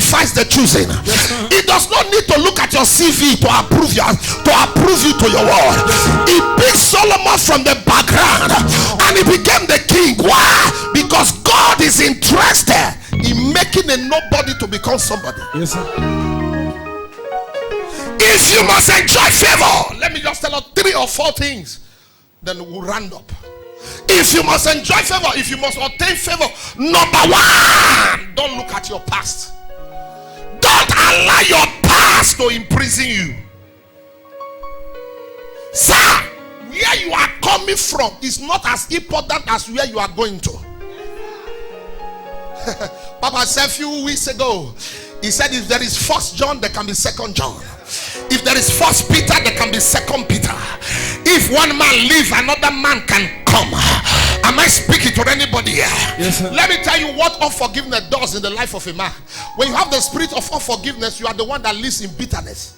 qualifies the choosing. It does not need to look at your CV to approve you to your word. He picked Solomon from the background and he became the king. Why? Because God is interested in making a nobody to become somebody. Yes, sir. If you must enjoy favor, let me just tell you 3 or 4 things, then we'll round up. If you must enjoy favor, if you must obtain favor, number 1, don't look at your past. Don't allow your past to imprison you. Sir, where you are coming from is not as important as where you are going to. Papa said a few weeks ago, he said if there is 1 John, there can be 2 John. If there is 1 Peter, there can be 2 Peter. If one man leave, another man can come. Am I speaking to anybody here? Yes, sir. Let me tell you what unforgiveness does in the life of a man. When you have the spirit of unforgiveness, you are the one that lives in bitterness.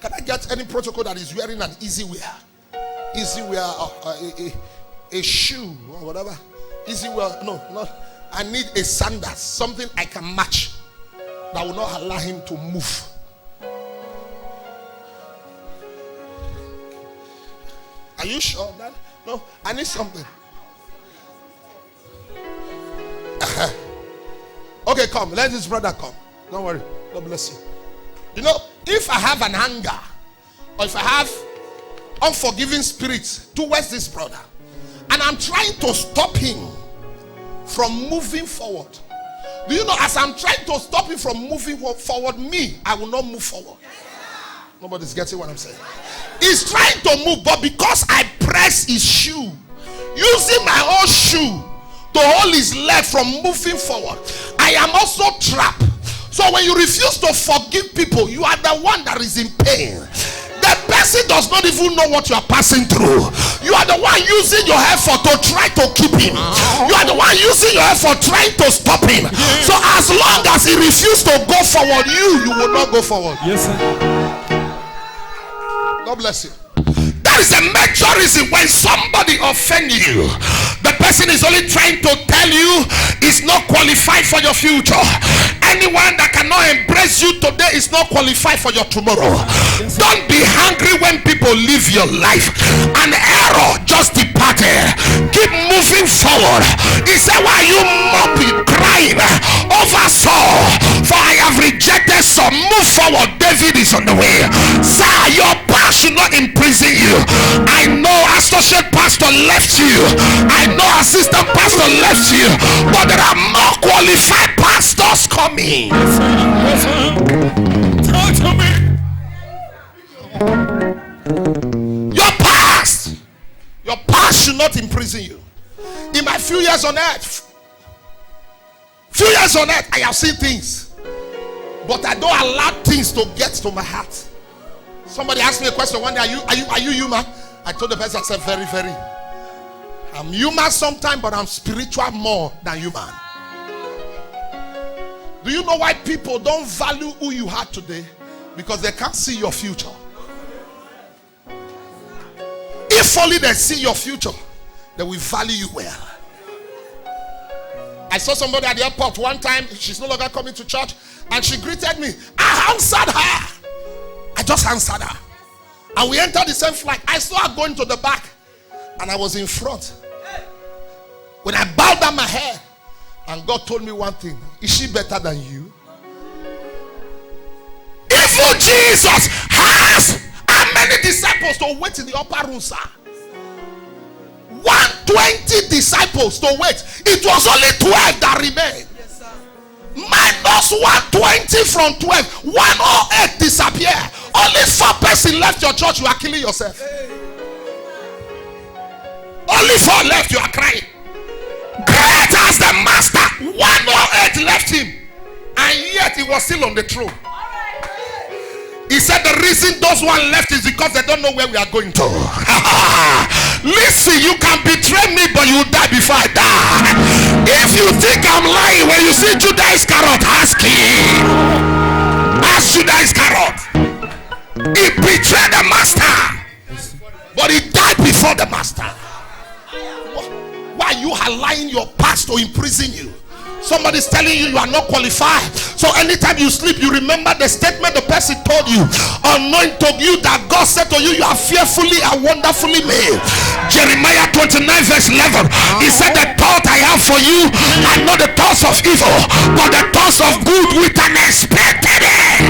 Can I get any protocol that is wearing an easy wear? Easy wear, a shoe or whatever. Easy wear, no. I need a sandals, something I can match that will not allow him to move. Are you sure that? No, I need something. Okay, come. Let this brother come. Don't worry. God bless you. You know, if I have an anger or if I have unforgiving spirits towards this brother and I'm trying to stop him from moving forward, do you know, as I'm trying to stop him from moving forward, I will not move forward. Nobody's getting what I'm saying. He's trying to move, but because I press his shoe, using my own shoe to hold his leg from moving forward, I am also trapped. So when you refuse to forgive people, you are the one that is in pain. The person does not even know what you are passing through. You are the one using your effort to try to keep him. You are the one using your effort trying to stop him. So as long as he refuses to go forward, you will not go forward. Yes, sir. God bless you. That is a major reason when somebody offends you. The person is only trying to tell you is not qualified for your future. Anyone that cannot embrace you today is not qualified for your tomorrow. Don't be hungry when people live your life. An error just departed. Keep moving forward. He said, why are you moping, crying over Saul? For I have rejected Saul. Move forward. David is on the way. Sir, your past should not imprison you. I know associate pastor left you. I know assistant pastor left you. But there are more qualified pastors coming. Yes, sir. Talk to me. Your past should not imprison you. In my few years on earth, I have seen things, but I don't allow things to get to my heart. Somebody asked me a question one day, are you human? I told the person, I said, very, very. I'm human sometimes, but I'm spiritual more than human. Do you know why people don't value who you are today? Because they can't see your future. If only they see your future, they will value you well. I saw somebody at the airport one time. She's no longer coming to church, and she greeted me. I answered her. I just answered her. And we entered the same flight. I saw her going to the back, and I was in front. When I bowed down my head, and God told me one thing. Is she better than you? Even Jesus has how many disciples to wait in the upper room, sir? 120 disciples to wait. It was only 12 that remained. Yes, sir. Minus 120 from 12. 108 disappear. Only 4 persons left your church. You are killing yourself. Only 4 left. You are crying. Great as the master, 108 left him, and yet he was still on the throne. He said the reason those one left is because they don't know where we are going to. Listen, you can betray me, but you will die before I die. If you think I'm lying, when you see Judas Iscariot, ask him. Ask Judas Iscariot. He betrayed the master, but he died before the master. Why are you allowing your past to imprison you? Somebody's telling you you are not qualified. So anytime you sleep, you remember the statement the person told you, unknown to you, that God said to you, you are fearfully and wonderfully made. Jeremiah 29 verse 11. He said, the thought I have for you are not the thoughts of evil, but the thoughts of good with an expected end.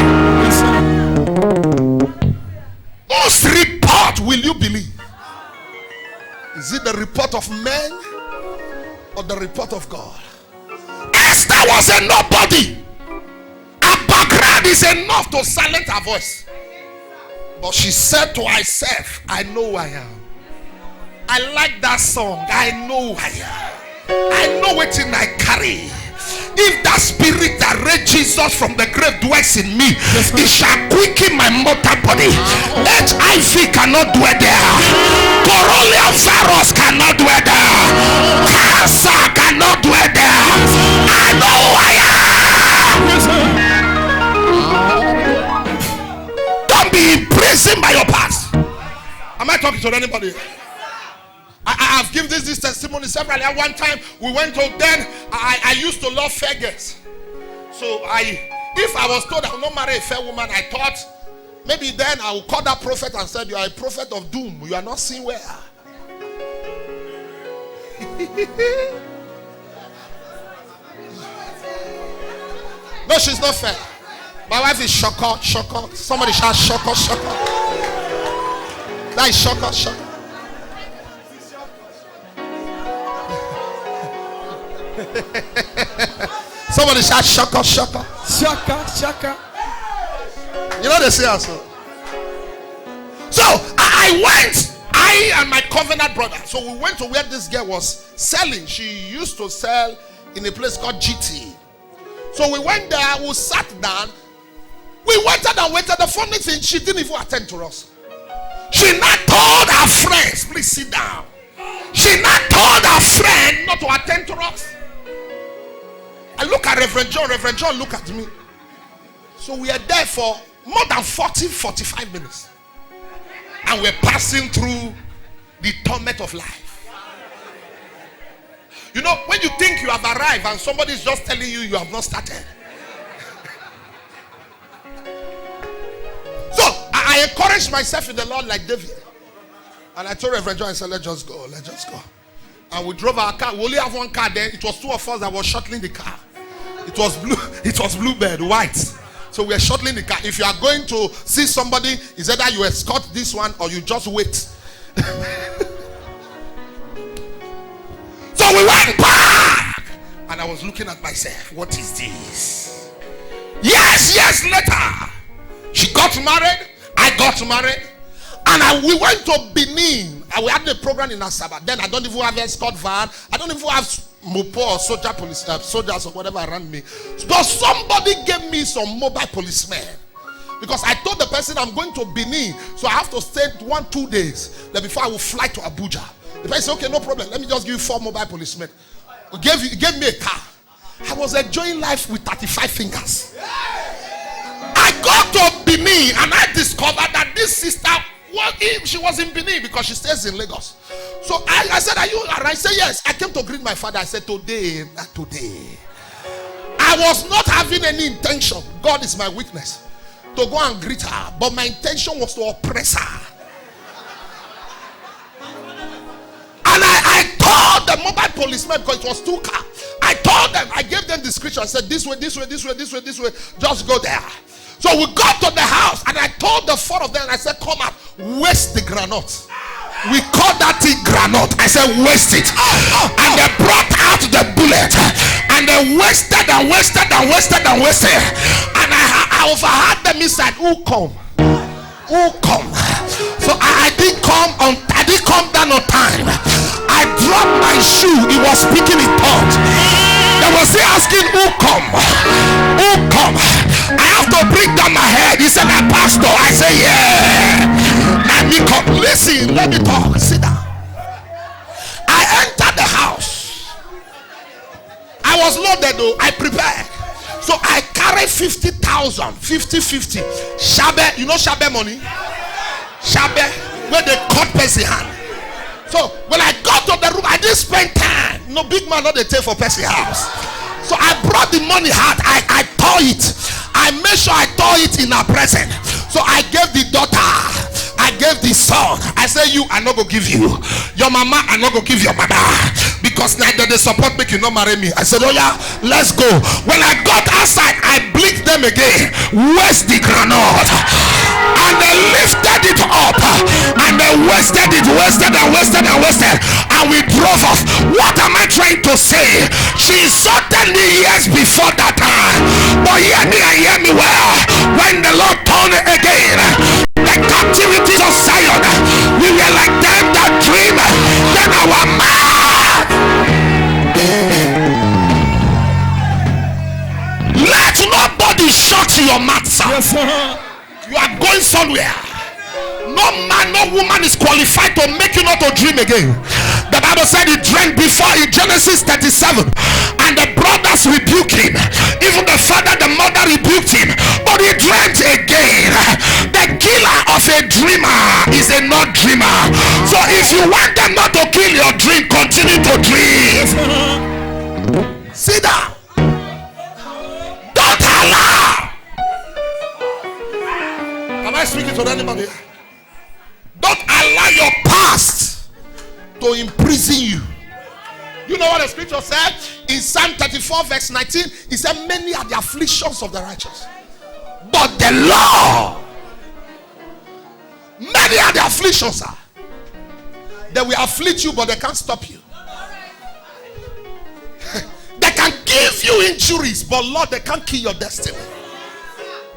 Whose report will you believe? Is it the report of men or the report of God? Esther was a nobody. Her background is enough to silence her voice. But she said to herself, I know who I am. I like that song. I know who I am. I know what I carry. If that spirit that raised Jesus from the grave dwells in me, it shall quicken my mortal body. HIV cannot dwell there. Coronavirus cannot dwell there. Cancer cannot dwell there. I know who I am. Don't be imprisoned by your past. Am I talking to anybody? I have given this testimony several. At one time we went to, then I used to love fair girls. So if I was told I will not marry a fair woman, I thought maybe then I would call that prophet and said, you are a prophet of doom. You are not seen well. No, she's not fair. My wife is shoko. Somebody shout shoko. That is shoko. Somebody shout shaka. You know they say also. So I and my covenant brother, so we went to where this girl was selling. She used to sell in a place called GT. So we went there, we sat down, we waited. The funny thing, she didn't even attend to us. She not told her friends, please sit down. She not told her friend not to attend to us. I look at Reverend John look at me. So we are there for more than 45 minutes. And we're passing through the torment of life. You know, when you think you have arrived and somebody's just telling you you have not started. So I encouraged myself in the Lord like David. And I told Reverend John, I said, let's just go. And we drove our car. We only have one car then. It was two of us that was shuttling the car. It was blue. It was bluebird, white. So we are shuttling the car. If you are going to see somebody, it's either you escort this one or you just wait. So we went back. And I was looking at myself. What is this? Yes, later. She got married. I got married. And we went to Benin. We had a program in Asaba. Then I don't even have escort van. I don't even have mopo or soldiers or whatever around me. But somebody gave me some mobile policemen. Because I told the person I'm going to Benin. So I have to stay 1-2 days. Then before I will fly to Abuja. The person said, okay, no problem. Let me just give you 4 mobile policemen. He gave me a car. I was enjoying life with 35 fingers. I got to Benin and I discovered that this sister, she was in Benin because she stays in Lagos. So I said, are you? And I said, yes. I came to greet my father. I said, today. I was not having any intention. God is my witness. To go and greet her. But my intention was to oppress her. And I told the mobile policemen, because it was 2 cars. I told them, I gave them description. I said, this way. Just go there. So we got to the house and I told the 4 of them, I said, come out, waste the granite. We call that thing granite. I said, waste it. And they brought out the bullet and they wasted. And I overheard them inside, who come? So I didn't come down on time. I dropped my shoe. He was speaking in tongues. They were still asking, who come? I have to bring down my head. He said, pastor. I said, yeah. Let me come. Listen, let me talk. Sit down. I entered the house. I was loaded though. I prepared. So I carried 50,000. 50. Shabe, you know Shabe money? Shabe, where they cut person hand. So when I got to the room, I didn't spend time. No big man, not the take for Percy house. So I brought the money out. I tore it. I made sure I tore it in her presence. So I gave the daughter, I gave the son. I said, you, I'm not gonna give you. Your mama, I'm not gonna give your mother. Because neither they support make you not marry me. I said, oh yeah, let's go. When I got outside, I blinked them again. Where's the granite? And they lifted it up. And they wasted it, wasted. And we drove off. What am I trying to say? She insulted me years before that time. But hear me well. When the Lord turned again, the captivity of Zion, we were like them that dream. Then our mouth. Let nobody shut your mouth, sir. Yes, sir. You are going somewhere. No man, no woman is qualified to make you not to dream again. The Bible said he drank before in Genesis 37, and the brothers rebuked him. Even the father, the mother rebuked him, but he drank again. The killer of a dreamer is a not dreamer. So if you want them not to kill your dream, continue to dream. Sit down. Don't allow. Am I speaking to anybody? Don't allow your past to imprison you. You know what the scripture said in Psalm 34 verse 19? It said, many are the afflictions of the righteous, but the Lord, many are the afflictions, sir. They will afflict you, but they can't stop you. They can give you injuries, but Lord, they can't kill your destiny.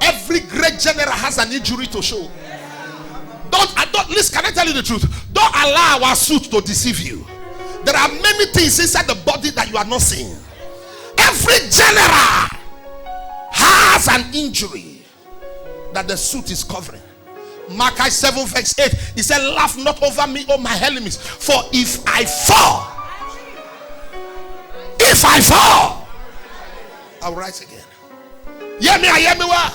Every great general has an injury to show. Don't listen, can I tell you the truth? Don't allow our suit to deceive you. There are many things inside the body that you are not seeing. Every general has an injury that the suit is covering. Malachi 7 verse 8, he said, laugh not over me, O my enemies, for if I fall, I'll rise again. Hear me well.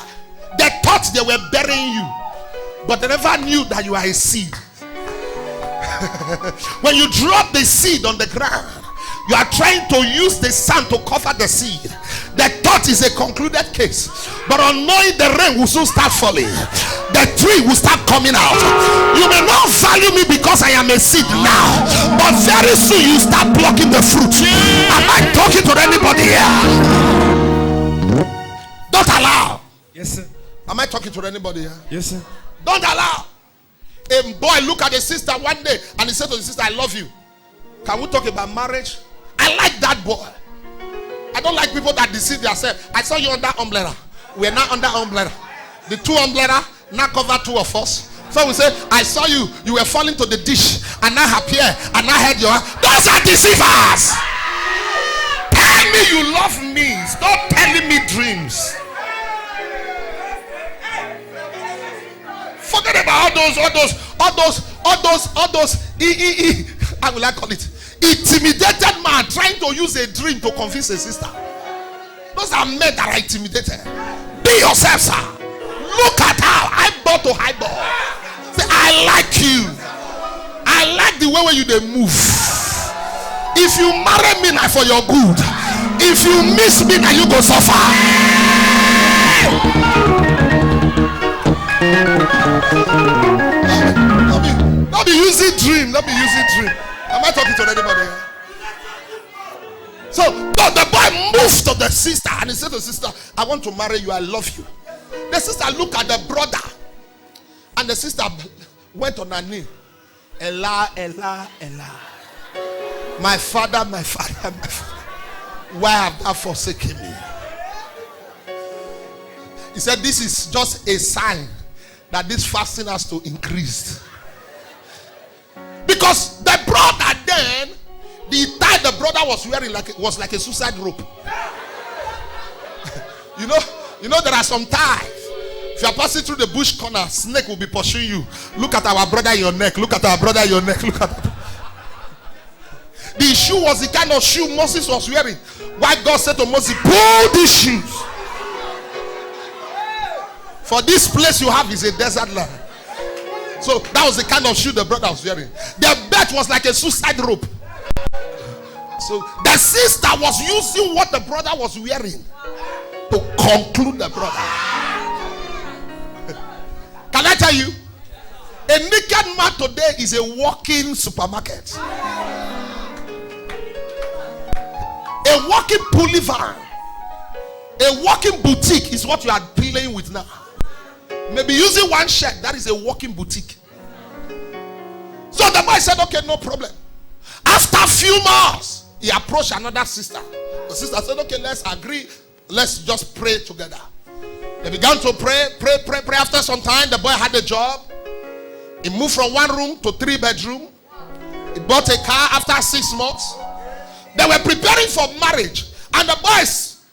They thought they were burying you, but they never knew that you are a seed. When you drop the seed on the ground, you are trying to use the sand to cover the seed. The thought is a concluded case, but unknowing the rain will soon start falling. The tree will start coming out. You may not value me because I am a seed now, but very soon you start plucking the fruit. Am I talking to anybody here? Don't allow. Yes, sir. Am I talking to anybody here? Yes, sir. Don't allow. A boy look at a sister one day and he said to the sister, I love you. Can we talk about marriage? I like that boy. I don't like people that deceive themselves. I saw you under umbrella. We're not under umbrella. The two umbrella now cover two of us. So we say, I saw you. You were falling to the dish, and I appear, and I heard your. Those are deceivers. Tell me you love me. Stop telling me dreams. Forget about all those. How will I call it? Intimidated man trying to use a dream to convince a sister. Those are men that are intimidated. Be yourself, sir. Look at how eyeball to eyeball. Say, I like you. I like the way you they move. If you marry me, now for your good. If you miss me, now you go suffer. Not be using dream. Not be using dream. Am I talking to anybody? So the boy moved to the sister and he said to the sister, I want to marry you. I love you. The sister looked at the brother and the sister went on her knee. Ella, Ella, Ella. My father, my father, my father. Why have thou forsaken me? He said, this is just a sign that this fasting has to increase. Because the brother then, the tie the brother was wearing was like a suicide rope. you know there are some ties. If you are passing through the bush corner, snake will be pursuing you. Look at our brother in your neck. Look at our brother in your neck. Look at that. The shoe was the kind of shoe Moses was wearing. Why God said to Moses, pull these shoes. For this place you have is a desert land. So that was the kind of shoe the brother was wearing. The belt was like a suicide rope. So the sister was using what the brother was wearing to conclude the brother. Can I tell you? A naked man today is a walking supermarket. A walking pulley van. A walking boutique is what you are playing with now. Maybe using one shirt, that is a walking boutique. So the boy said, okay, no problem. After a few months, he approached another sister. The sister said, okay, let's agree. Let's just pray together. They began to pray. After some time, the boy had a job. He moved from 1 room to 3 bedroom. He bought a car after 6 months. They were preparing for marriage. And the boy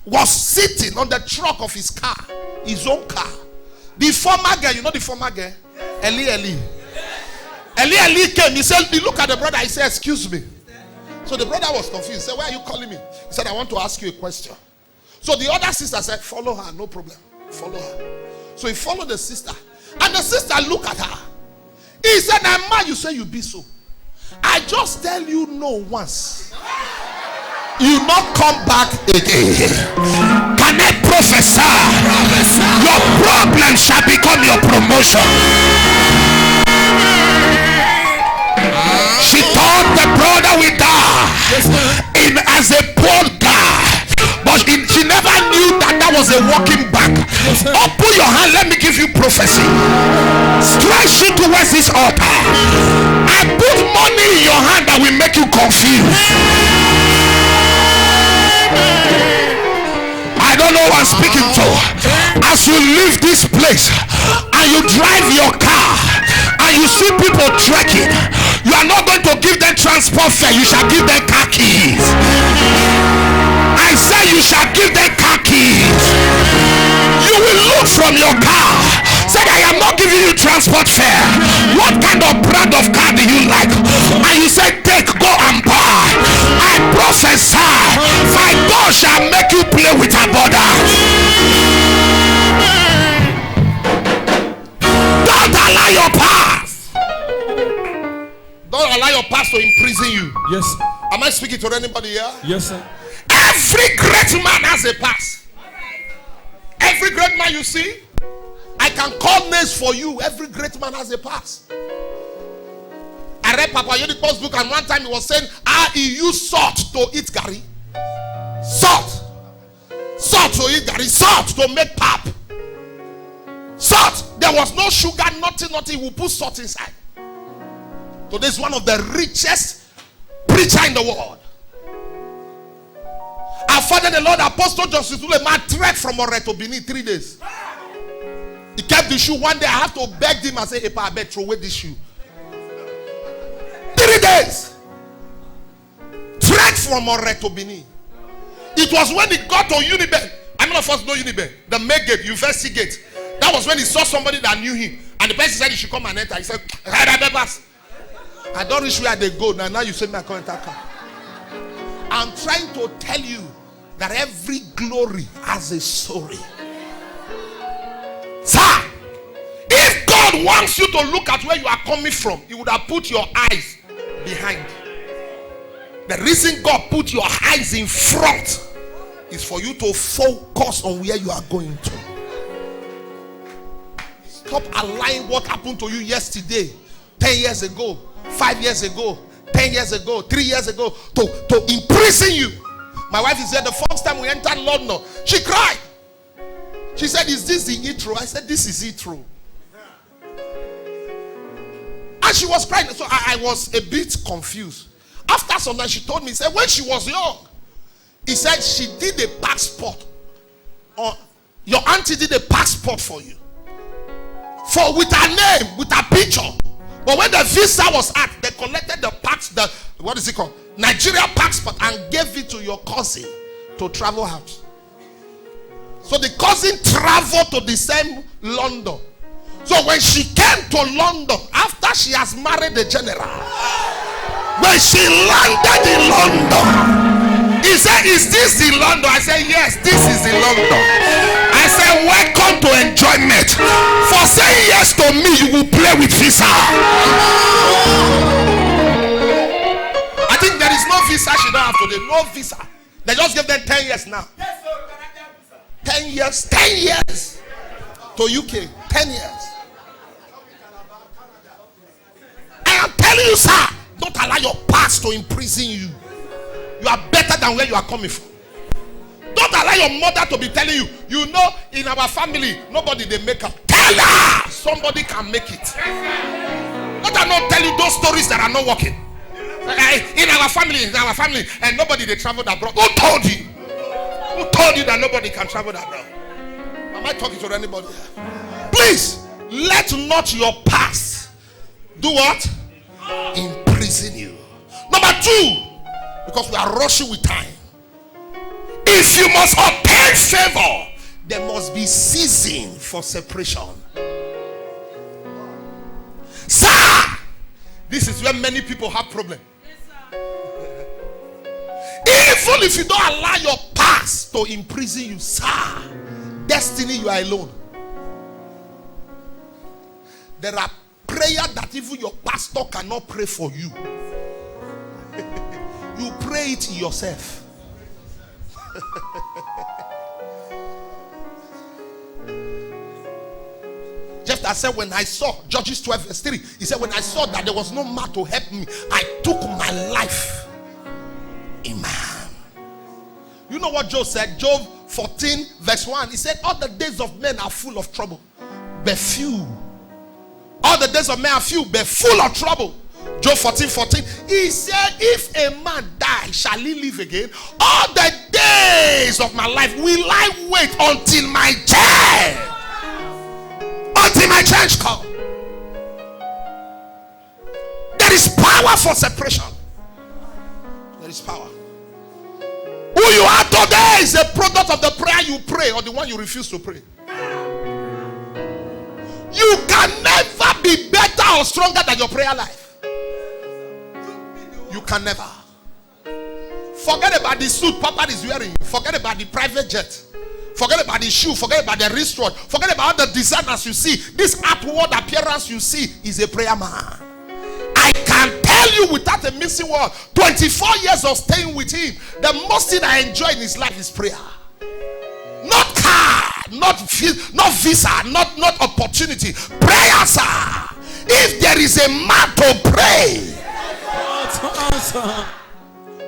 was sitting on the truck of his car. His own car. The former girl, you know the former girl? Eli came. He said, he looked at the brother. He said, excuse me. So the brother was confused. He said, why are you calling me? He said, I want to ask you a question. So the other sister said, follow her, no problem. Follow her. So he followed the sister. And the sister looked at her. He said, now man, you say you be so. I just tell you no once. You not come back again. Can I prophesy? Your problem shall become your promotion. She thought the brother will die as a poor guy, but she never knew that was a walking back. Open your hand, let me give you prophecy. Stretch it towards this altar. I put money in your hand that will make you confused. I don't know who I'm speaking to. As you leave this place and you drive your car and you see people trekking, you are not going to give them transport fare. You shall give them car keys. I say you shall give them car keys. You will look from your car. Say, I am not giving you transport fare. What kind of brand of car do you like? And you say, take, go and buy. I prophesy, my God shall make you play with a border. Don't allow your past. Don't allow your past to imprison you. Yes. Am I speaking to anybody here? Yes, sir. Every great man has a past. Every great man you see, I can call names for you. Every great man has a past. I read Papa Yodiko's book, and one time he was saying, he used salt to eat gari. Salt to eat gari. Salt to make pap. Salt. There was no sugar, nothing. He would put salt inside. Today is one of the richest preacher in the world. Our father, the Lord, Apostle Justice Ulema, trekked from Ore to Benin 3 days. He kept the shoe. One day I have to beg him and say, hey, I beg, throw away this shoe. 3 days. Trek from Ore to Benin. It was when he got to Uniben. How many of us know Uniben? The main gate, University gate. That was when he saw somebody that knew him. And the person said he should come and enter. He said, I don't reach where they go. Now you say me I can't enter. I'm trying to tell you that every glory has a story. Sir, if God wants you to look at where you are coming from, He would have put your eyes behind. The reason God put your eyes in front is for you to focus on where you are going to. Stop allowing what happened to you yesterday, 10 years ago, 5 years ago, 10 years ago, 3 years ago to imprison you. My wife is here. The first time we entered London, she cried. She said, is this the intro? I said, this is intro. And she was crying. So I was a bit confused. After some time, she told me, said, when she was young, he said she did a passport. Your auntie did a passport for you. With her name, with her picture. But when the visa was out, they collected the passport, what is it called? Nigeria passport, and gave it to your cousin to travel out. So the cousin traveled to the same London. So when she came to London, after she has married the general, when she landed in London, he said, is this the London? I said, yes, this is the London. I said, welcome to enjoyment. For saying yes to me, you will play with visa. I think there is no visa she don't have today. No visa. They just give them 10 years now. 10 years. 10 years. To UK. 10 years. I am telling you, sir, don't allow your past to imprison you. You are better than where you are coming from. Don't allow your mother to be telling you, you know, in our family, nobody they make up. Tell her somebody can make it. Let her not tell you those stories that are not working. In our family, and nobody they traveled abroad. Who told you? Who told you that nobody can travel abroad? Am I talking to anybody? Please, let not your past do what? Imprison you. Number 2, because we are rushing with time. If you must obtain favor, there must be season for separation. Sir, this is where many people have problems. Even if you don't allow your past to imprison you, sir, destiny, you are alone. There are prayers that even your pastor cannot pray for you. You pray it yourself. Just as I said, when I saw Judges 12 verse 3, he said, when I saw that there was no man to help me, I took my life in my hand. You know what Job said? Job 14 verse 1, he said, all the days of men are full of trouble, but few. All the days of men are few, but full of trouble. Job 14:14, he said, if a man die, shall he live again? All the days of my life will I wait until my change. Until my change come. There is power for separation. There is power. Who you are today is a product of the prayer you pray or the one you refuse to pray. You can never be better or stronger than your prayer life. You can never. Forget about the suit Papa is wearing. Forget about the private jet. Forget about the shoe. Forget about the wristwatch. Forget about the designers you see. This outward appearance you see is a prayer man. I can tell you without a missing word, 24 years of staying with him, the most thing I enjoy in his life is prayer. Not car, not visa, not opportunity. Prayer, sir. If there is a man to pray.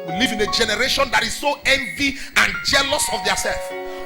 We live in a generation that is so envy and jealous of themselves.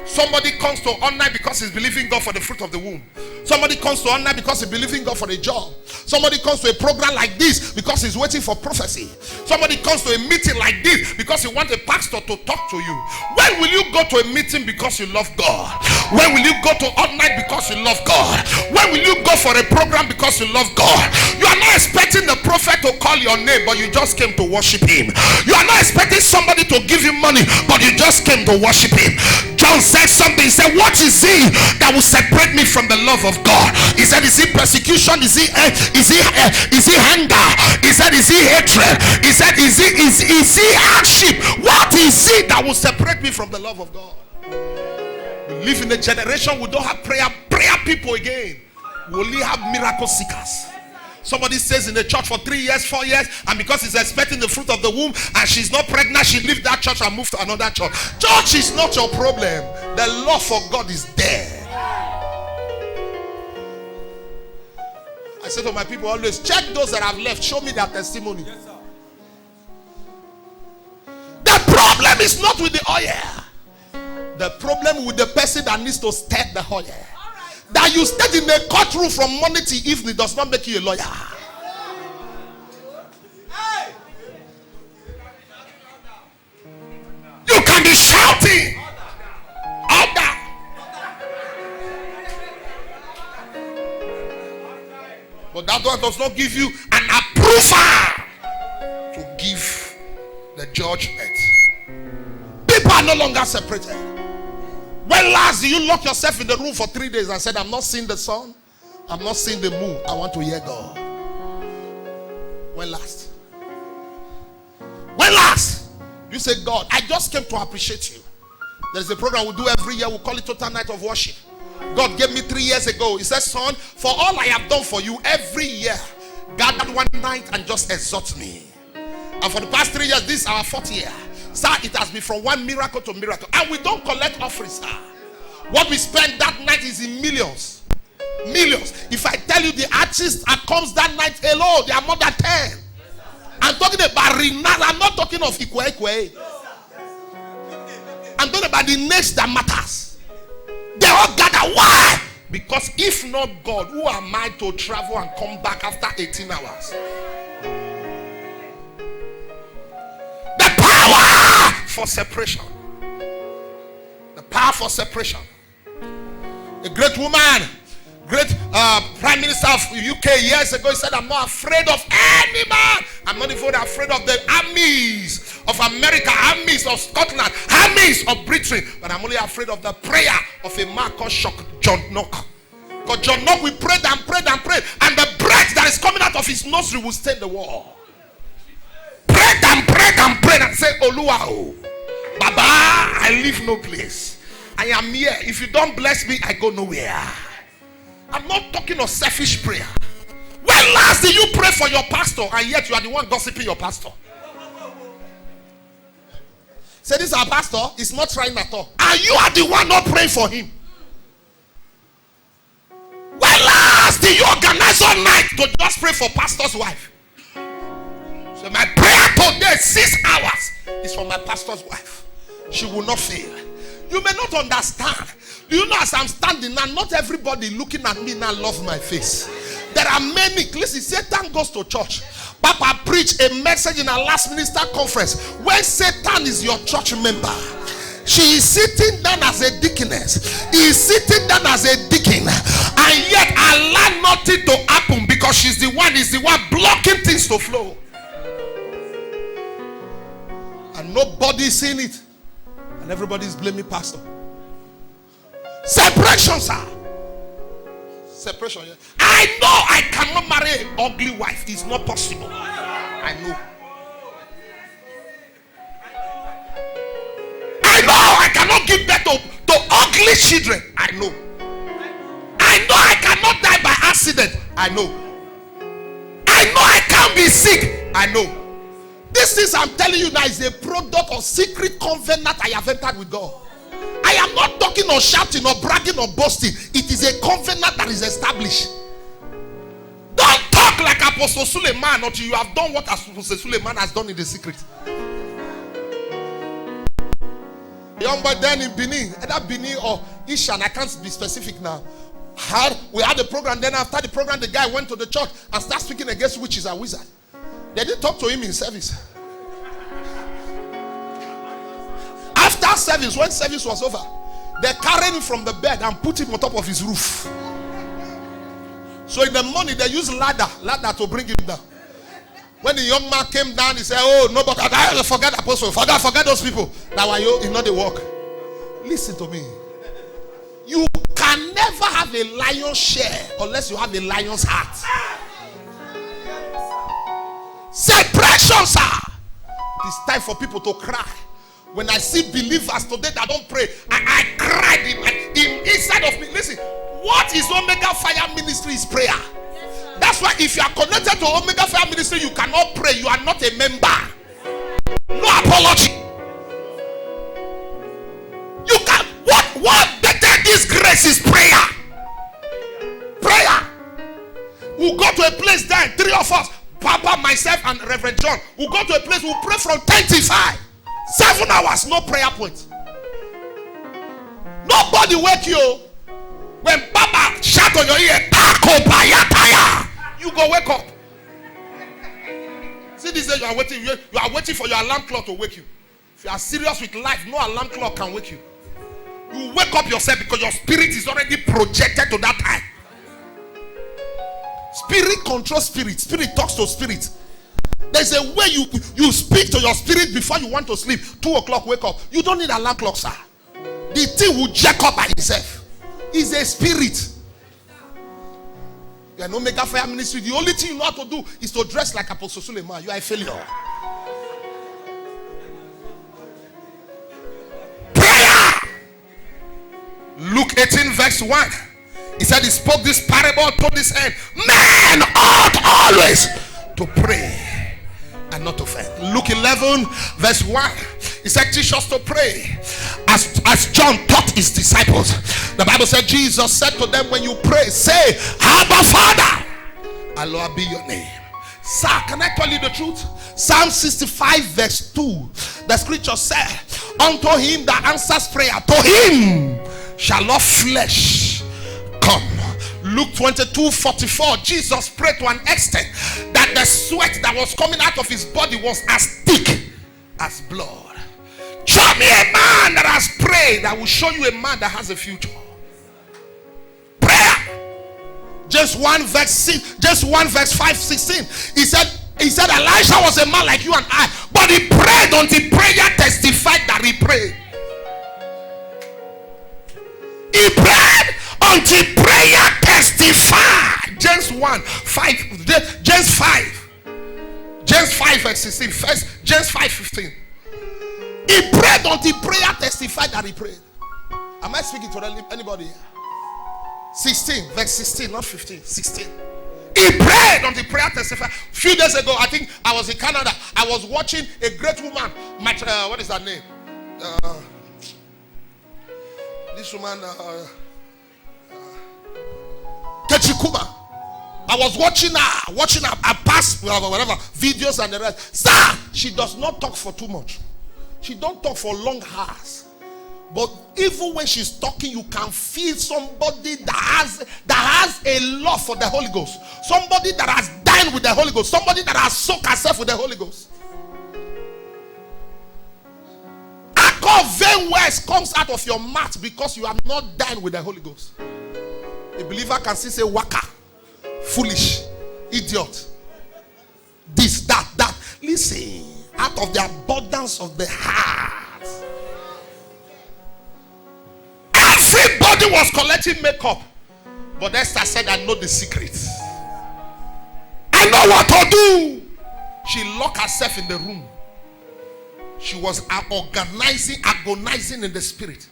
Somebody comes to honor because he's believing God for the fruit of the womb. Somebody comes to honor because he's believing God for a job. Somebody comes to a program like this because he's waiting for prophecy. Somebody comes to a meeting like this because he wants a pastor to talk to you. When will you go to a meeting because you love God? When will you go to honor because you love God? When will you go for a program because you love God? You are not expecting the prophet to call your name, but you just came to worship him. You are not expecting somebody to give you money, but you just came to worship him. John said something. He said, what is he that will separate me from the love of God? He said, is it persecution? Is he hunger? He said, is he hatred? He said, is he hardship? What is it that will separate me from the love of God? We live in a generation we don't have prayer people again. We only have miracle seekers. Somebody stays in the church for 3 years, 4 years, and because he's expecting the fruit of the womb and she's not pregnant, she leaves that church and moves to another church. Church is not your problem. The love for God is there. I say to my people always, check those that have left. Show me their testimony. Yes, sir. The problem is not with the oil. The problem with the person that needs to stir the oil. That you stay in a courtroom from morning to evening does not make you a lawyer. You can be shouting. Order. But that one does not give you an approval to give the judgment. People are no longer separated. When last did you lock yourself in the room for 3 days and said, I'm not seeing the sun, I'm not seeing the moon, I want to hear God? When last? When last? You say, God, I just came to appreciate you. There's a program we do every year, we call it Total Night of Worship. God gave me 3 years ago. He said, son, for all I have done for you every year, gather one night and just exhort me. And for the past 3 years, this is our 4th year. Sir, it has been from one miracle to miracle. And we don't collect offerings, sir. What we spend that night is in millions. Millions. If I tell you the artists that comes that night alone, they are more than 10. I'm talking about Rinal. I'm not talking of Ikwe. I'm talking about the next that matters. They all gather. Why? Because if not God, who am I to travel and come back after 18 hours? The power for separation. The power for separation. A great woman, great Prime Minister of UK years ago, he said, I'm not afraid of any man. I'm not even afraid of the armies of America, armies of Scotland, armies of Britain, but I'm only afraid of the prayer of a man called John Knock. Because John Knock, we prayed and prayed and prayed, and the breath that is coming out of his nostril will stain the wall. Prayed and prayed and prayed and said, Oluwa, Baba, I leave no place. I am here. If you don't bless me, I go nowhere. I'm not talking of selfish prayer. When last did you pray for your pastor and yet you are the one gossiping your pastor? Say, this is our pastor. He's not trying at all. And you are the one not praying for him. When last did you organize all night to just pray for pastor's wife? So my prayer today, 6 hours, is for my pastor's wife. She will not fail. You may not understand. Do you know, as I'm standing now, not everybody looking at me now love my face. There are many. Listen, Satan goes to church. Papa preached a message in our last minister conference. When Satan is your church member, she is sitting down as a deaconess. He is sitting down as a deacon. And yet allow nothing to happen because she's the one blocking things to flow. And nobody is seeing it. And everybody is blaming pastor. Separation, sir. Separation. Yeah. I know I cannot marry an ugly wife. It's not possible. I know. I know I cannot give birth to ugly children. I know. I know I cannot die by accident. I know. I know I can't be sick. I know. This things I'm telling you now is a product of secret covenant I have entered with God. I am not talking or shouting or bragging or boasting. It is a covenant that is established. Don't talk like Apostle Suleiman until you have done what Apostle Suleiman has done in the secret. The young boy then in Benin, either Benin or Ishan, I can't be specific now. We had a program. Then after the program, the guy went to the church and started speaking against witches and wizards. They didn't talk to him in service. After service, when service was over, they carried him from the bed and put him on top of his roof. So in the morning, they used ladder to bring him down. When the young man came down, he said, oh, no, but I forget apostle. Forget those people. Now are you not the work? Listen to me. You can never have a lion's share unless you have a lion's heart. Separation, sir. It's time for people to cry. When I see believers today that don't pray, I cried inside of me. Listen, what is Omega Fire Ministry is prayer. That's why if you are connected to Omega Fire Ministry, you cannot pray. You are not a member. No apology. You can what better this grace is prayer. Prayer. We'll go to a place there, 3 of us, Papa, myself, and Reverend John. We'll go to a place, we'll pray from 10 to 5. 7 hours, no prayer point. Nobody wake you. When Papa shout on your ear, you go wake up. See, this day you are waiting for your alarm clock to wake you. If you are serious with life, no alarm clock can wake you. You wake up yourself because your spirit is already projected to that time. Spirit controls spirit. Spirit talks to spirit. There's a way you speak to your spirit before you want to sleep. 2 o'clock, wake up. You don't need alarm clock, sir. The thing will jack up by itself. It's a spirit. You are no Omega Fire Ministry. The only thing you know how to do is to dress like Apostle Suleiman. You are a failure. Prayer. Luke 18 verse 1. He said he spoke this parable to this end. Men ought always to pray and not to faint. Luke 11 verse 1. He said, teach us to pray as John taught his disciples. The Bible said, Jesus said to them, when you pray, say, Abba Father, hallowed be your name. Sir, can I tell you the truth? Psalm 65 verse 2. The scripture said, unto him that answers prayer, to him shall all flesh come. Luke 22:44. Jesus prayed to an extent that the sweat that was coming out of his body was as thick as blood. Show me a man that has prayed. I will show you a man that has a future. Prayer. Just 1 verse 6, just 1 verse 5:16. He said Elijah was a man like you and I, but he prayed until prayer testified that he prayed. He prayed until prayer testified. James 1:5. James 5 verse 16. First James 5:15. He prayed until prayer testified that he prayed. Am I speaking to anybody here? 16 verse 16, not 15. 16. He prayed until prayer testified. A few days ago, I think I was in Canada. I was watching a great woman. What is her name? This woman, Kechikuma. I was watching her past whatever videos and the rest. Sir, she does not talk for too much. She don't talk for long hours. But even when she's talking, you can feel somebody that has a love for the Holy Ghost. Somebody that has dined with the Holy Ghost. Somebody that has soaked herself with the Holy Ghost. A vain words comes out of your mouth because you have not dined with the Holy Ghost. A believer can still say waka, foolish, idiot, this, that. Listen, out of the abundance of the heart. Everybody was collecting makeup, but Esther said, I know the secret. I know what to do. She locked herself in the room. She was agonizing in the spirit,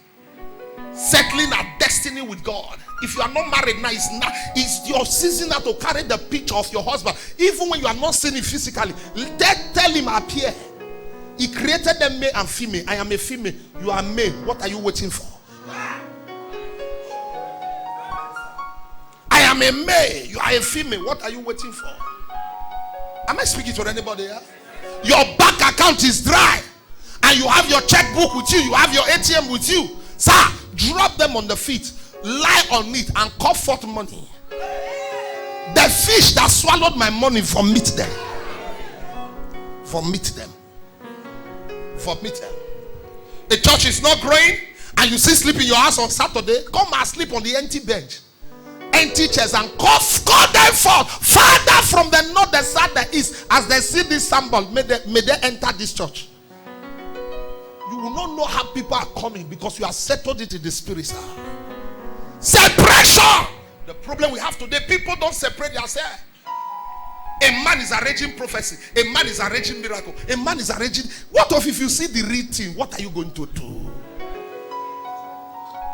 settling her destiny with God. If you are not married now, it's your season now to carry the picture of your husband. Even when you are not seeing it physically, tell him appear. He created them male and female. I am a female, you are male. What are you waiting for? I am a male, you are a female. What are you waiting for? Am I speaking to anybody here? Your bank account is dry and you have your checkbook with you, you have your ATM with you. Sir, drop them on the feet, lie on it and call forth money. The fish that swallowed my money, vomit them. Vomit them. Vomit them. The church is not growing and you still sleep in your house on Saturday. Come and sleep on the empty bench, empty chairs, and call them forth. Father, from the north, the south, the east, as they see this symbol, may they enter this church. You will not know how people are coming because you have settled it in the spirit. Separation. The problem we have today, people don't separate themselves. A man is arranging prophecy. A man is arranging miracle. A man is arranging. What if you see the real thing? What are you going to do?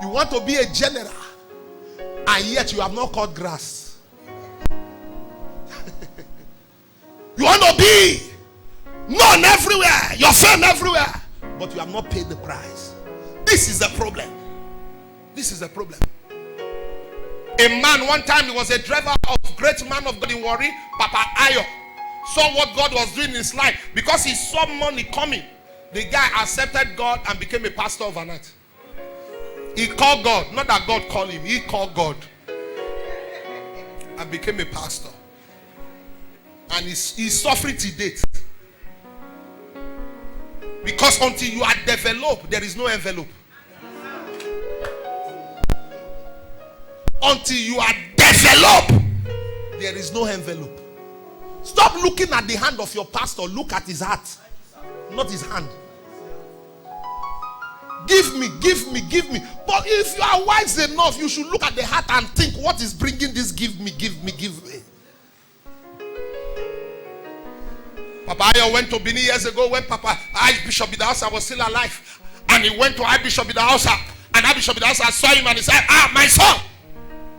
You want to be a general, and yet you have not cut grass. You want to be known everywhere, your fame everywhere, but you have not paid the price. This is the problem. This is the problem. A man, one time, he was a driver of great man of God in Warri, Papa Ayo. Saw what God was doing in his life. Because he saw money coming, the guy accepted God and became a pastor overnight. He called God, not that God called him, he called God and became a pastor. And he's suffering to date. Because until you are developed, there is no envelope. Until you are developed, there is no envelope. Stop looking at the hand of your pastor. Look at his heart, not his hand. Give me. But if you are wise enough, you should look at the heart and think, what is bringing this give me. Papa Ayo went to Bini years ago when Papa Archbishop Bidausa was still alive. And he went to Archbishop Bidausa. And And Bishop Idasa saw him and he said, my son,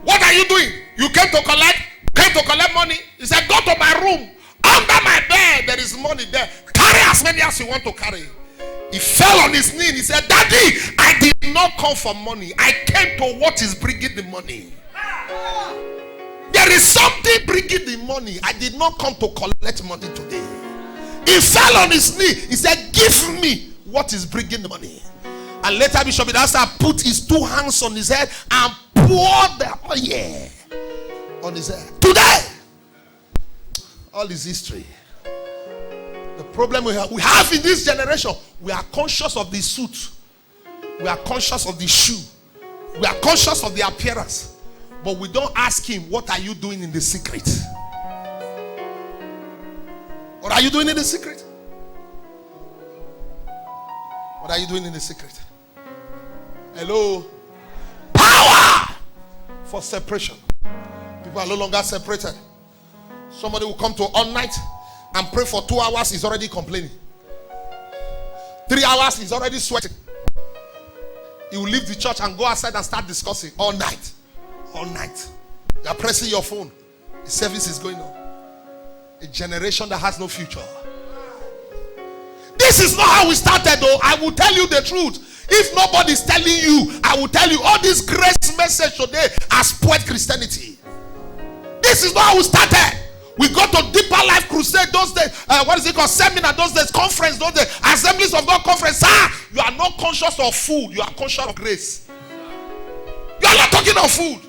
what are you doing? You came to collect money. He said, go to my room. Under my bed, there is money there. Carry as many as you want to carry. He fell on his knee and he said, Daddy, I did not come for money. I came to what is bringing the money. There is something bringing the money. I did not come to collect money today. He fell on his knee. He said, give me what is bringing the money. And later Bishop Idasa put his 2 hands on his head and poured the oil on his head. Today, all is history. The problem we have in this generation, we are conscious of the suit. We are conscious of the shoe. We are conscious of the appearance. But we don't ask him, what are you doing in the secret? What are you doing in the secret? What are you doing in the secret? Hello? Power for separation. People are no longer separated. Somebody will come to all night and pray for 2 hours, he's already complaining. 3 hours, he's already sweating. He will leave the church and go outside and start discussing all night. All night. You are pressing your phone. The service is going on. A generation that has no future. This is not how we started, though. I will tell you the truth. If nobody is telling you, I will tell you all this grace message today has spoiled Christianity. This is not how we started. We go to Deeper Life Crusade those days. What is it called? Seminar those days. Conference those days. Assemblies of God conference. Sir, you are not conscious of food. You are conscious of grace. You are not talking of food.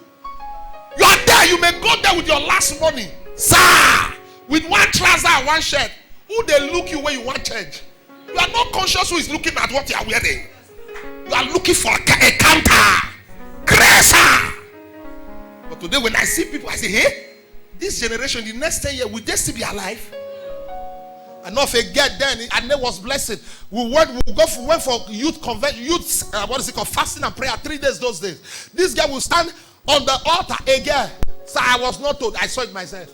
You are there. You may go there with your last money. Sir, with 1 trouser and 1 shirt. Who they look you when you want change? You are not conscious who is looking at what you are wearing. You are looking for a counter. Grace. But today when I see people, I say, hey, this generation, the next 10 years, will they still be alive? And not forget then, and there was blessed. We went for youth convention, what is it called? Fasting and prayer 3 days those days. This guy will stand on the altar again. So I was not told, I saw it myself.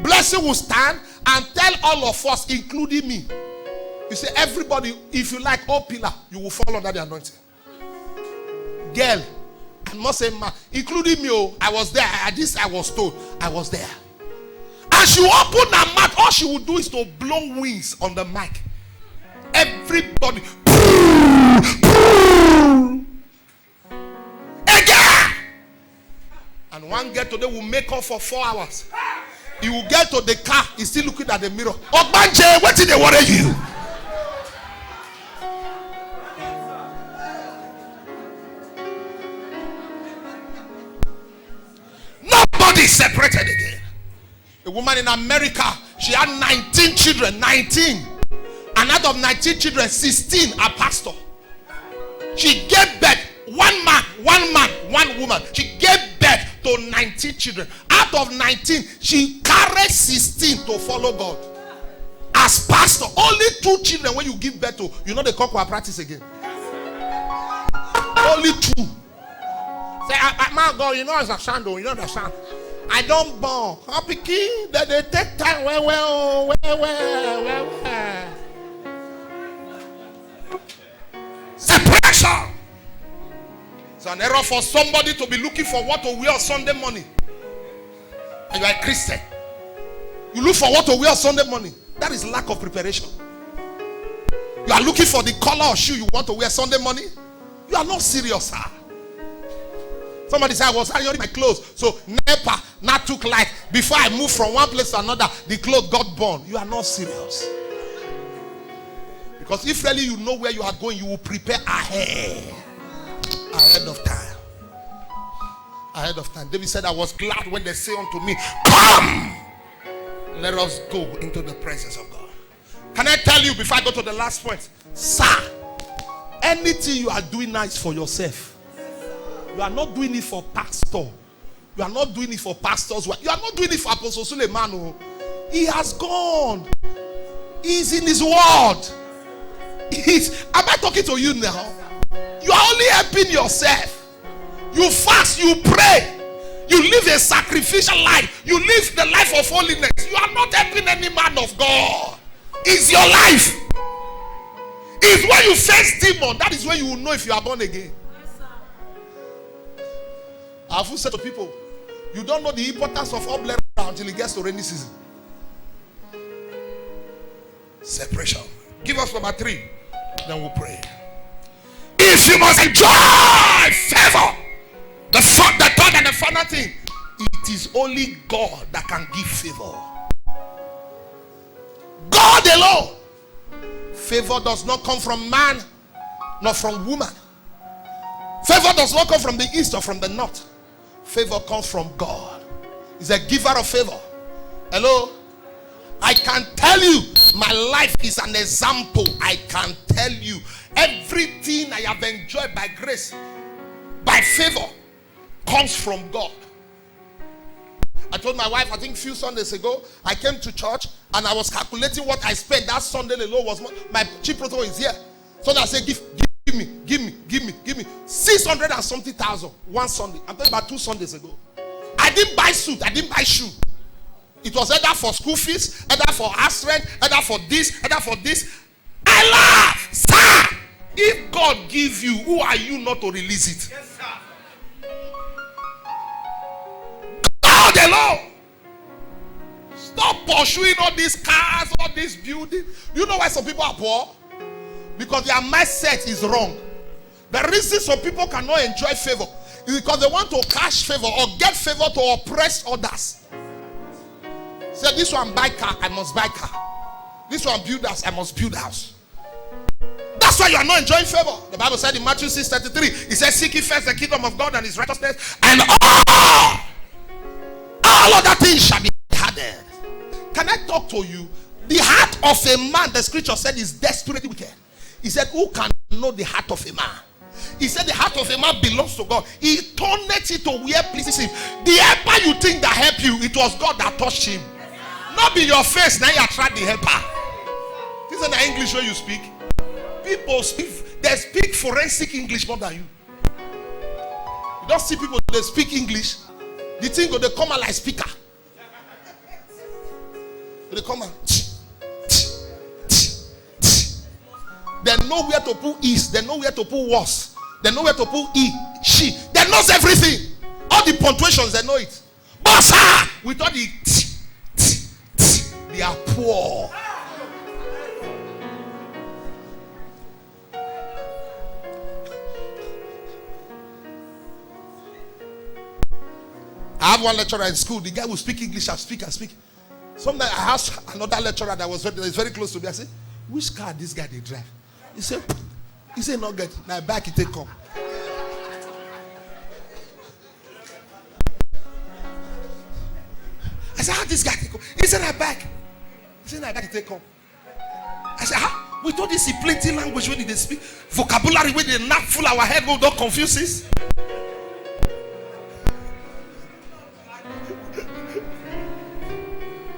Blessing will stand and tell all of us, including me. You say, everybody, if you like all pillar, you will fall under the anointing. Girl, I must say, man, including me, I was there. I was told, I was there. And she opened her mouth. All she would do is to blow wings on the mic. Everybody. Again. And one girl today will make up for 4 hours. He will get to the car. He's still looking at the mirror. Ogbanje, what did they worry you? Nobody is separated again. A woman in America, she had 19 children. 19. And out of 19 children, 16 are pastor. She gave birth. One man, one woman. She gave birth to 19 children. Out of 19, she carried 16 to follow God. As pastor, only 2 children when you give birth to, you know they call for practice again. Only 2. Say, my God, you know it's a shandle, you know the sound. I don't born. I'm picking that they take time. Well. Separation. It's an error for somebody to be looking for what to wear on Sunday morning. And you are a Christian. You look for what to wear on Sunday morning. That is lack of preparation. You are looking for the color of shoe you want to wear Sunday morning. You are not serious, sir. Somebody said, I was ironing my clothes. So NEPA not took light. Before I moved from one place to another, the clothes got burned. You are not serious. Because if really you know where you are going, you will prepare ahead. Ahead of time. Ahead of time. David said, I was glad when they say unto me, come, let us go into the presence of God. Can I tell you before I go to the last point? Sir, anything you are doing now is for yourself. You are not doing it for pastor. You are not doing it for pastors. You are not doing it for Apostle Suleiman. He has gone. He's in his word. Am I talking to you now? You are only helping yourself. You fast, you pray, you live a sacrificial life, you live the life of holiness. You are not helping any man of God. It's your life. It's when you face demon, that is when you will know if you are born again. I've said to people, you don't know the importance of umbrella until it gets to rainy season. Separation. Give us number 3, then we'll pray. If you must enjoy favor, the third and the final thing, it is only God that can give favor. God alone. Favor does not come from man, nor from woman. Favor does not come from the east or from the north. Favor comes from God. He's a giver of favor. Hello? I can tell you, my life is an example. I can tell you, everything I have enjoyed by grace, by favor, comes from God. I told my wife, I think a few Sundays ago, I came to church and I was calculating what I spent that Sunday alone. Was my chief protocol is here. So I said, give me 600 and something thousand one Sunday. I'm talking about 2 Sundays ago. I didn't buy suit, I didn't buy shoe. It was either for school fees, either for house rent, either for this, either for this. I laugh, sir. If God gives you, who are you not to release it? Yes, sir. God alone. Stop pursuing all these cars, all this building. You know why some people are poor? Because their mindset is wrong. The reason some people cannot enjoy favor is because they want to cash favor or get favor to oppress others. Say, this one buy car, I must buy car. This one build house, I must build house. That's why you are not enjoying favor. The Bible said in Matthew 6:33, it says, seek ye first the kingdom of God and his righteousness, and all other things shall be added. Can I talk to you? The heart of a man, the scripture said, is desperately wicked. He said, who can know the heart of a man? He said the heart of a man belongs to God. He turneth it to where pleases him. The helper you think that helped you, it was God that touched him. Not be your face, now you attract the helper. This is the English way you speak. People speak, they speak forensic English more than you. You don't see people, they speak English. The thing they come out like speaker. They come out. They know where to put is, they know where to put was, they know where to put he, she. They knows everything. All the punctuations, they know it. But sir, with all the they are poor. I have one lecturer in school. The guy will speak English and speak. Sometimes I asked another lecturer that was very close to me. I said, which car this guy they drive? He said, not get. Now back it take come. I said, how this guy take come? He said, I back. He said, I back it take come. I said, how? We told this in plenty language when they speak. Vocabulary when they knock full our head, we don't confuse this.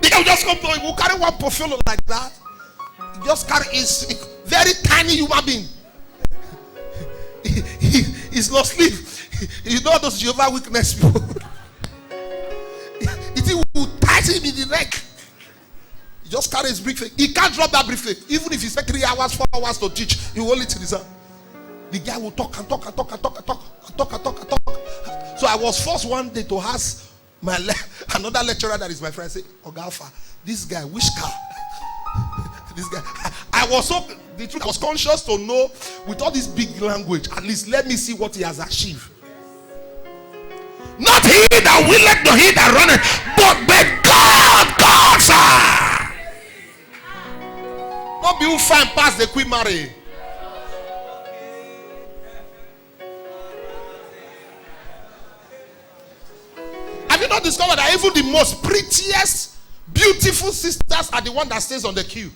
The guy will just come to him, we'll carry one portfolio like that. He just carry his very tiny human being. He's no sleep. You know those Jehovah weakness people. It will tighten him in the neck. He just carry his briefcase. He can't drop that briefcase. Even if he spent 3 hours, 4 hours to teach, he will hold it in his hand. The guy will talk. So I was forced one day to ask another lecturer that is my friend. I say, Ogalfa, this guy, which car? This guy. I was conscious to know with all this big language, at least let me see what he has achieved. Not he that willeth, nor he that runneth, but God, sir. Not be who find past the queen marry. Have you not discovered that even the most prettiest, beautiful sisters are the one that stays on the queue?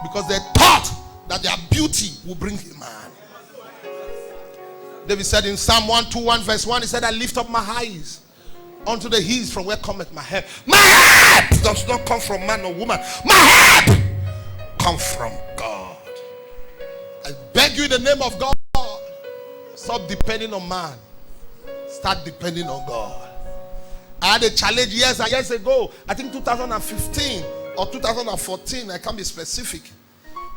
Because they thought that their beauty will bring a man. David said in Psalm 121 verse 1, he said, I lift up my eyes unto the hills from where cometh my help. My help does not come from man or woman. My help comes from God. I beg you in the name of God, stop depending on man. Start depending on God. I had a challenge years and years ago. I think 2015 or 2014. I can't be specific.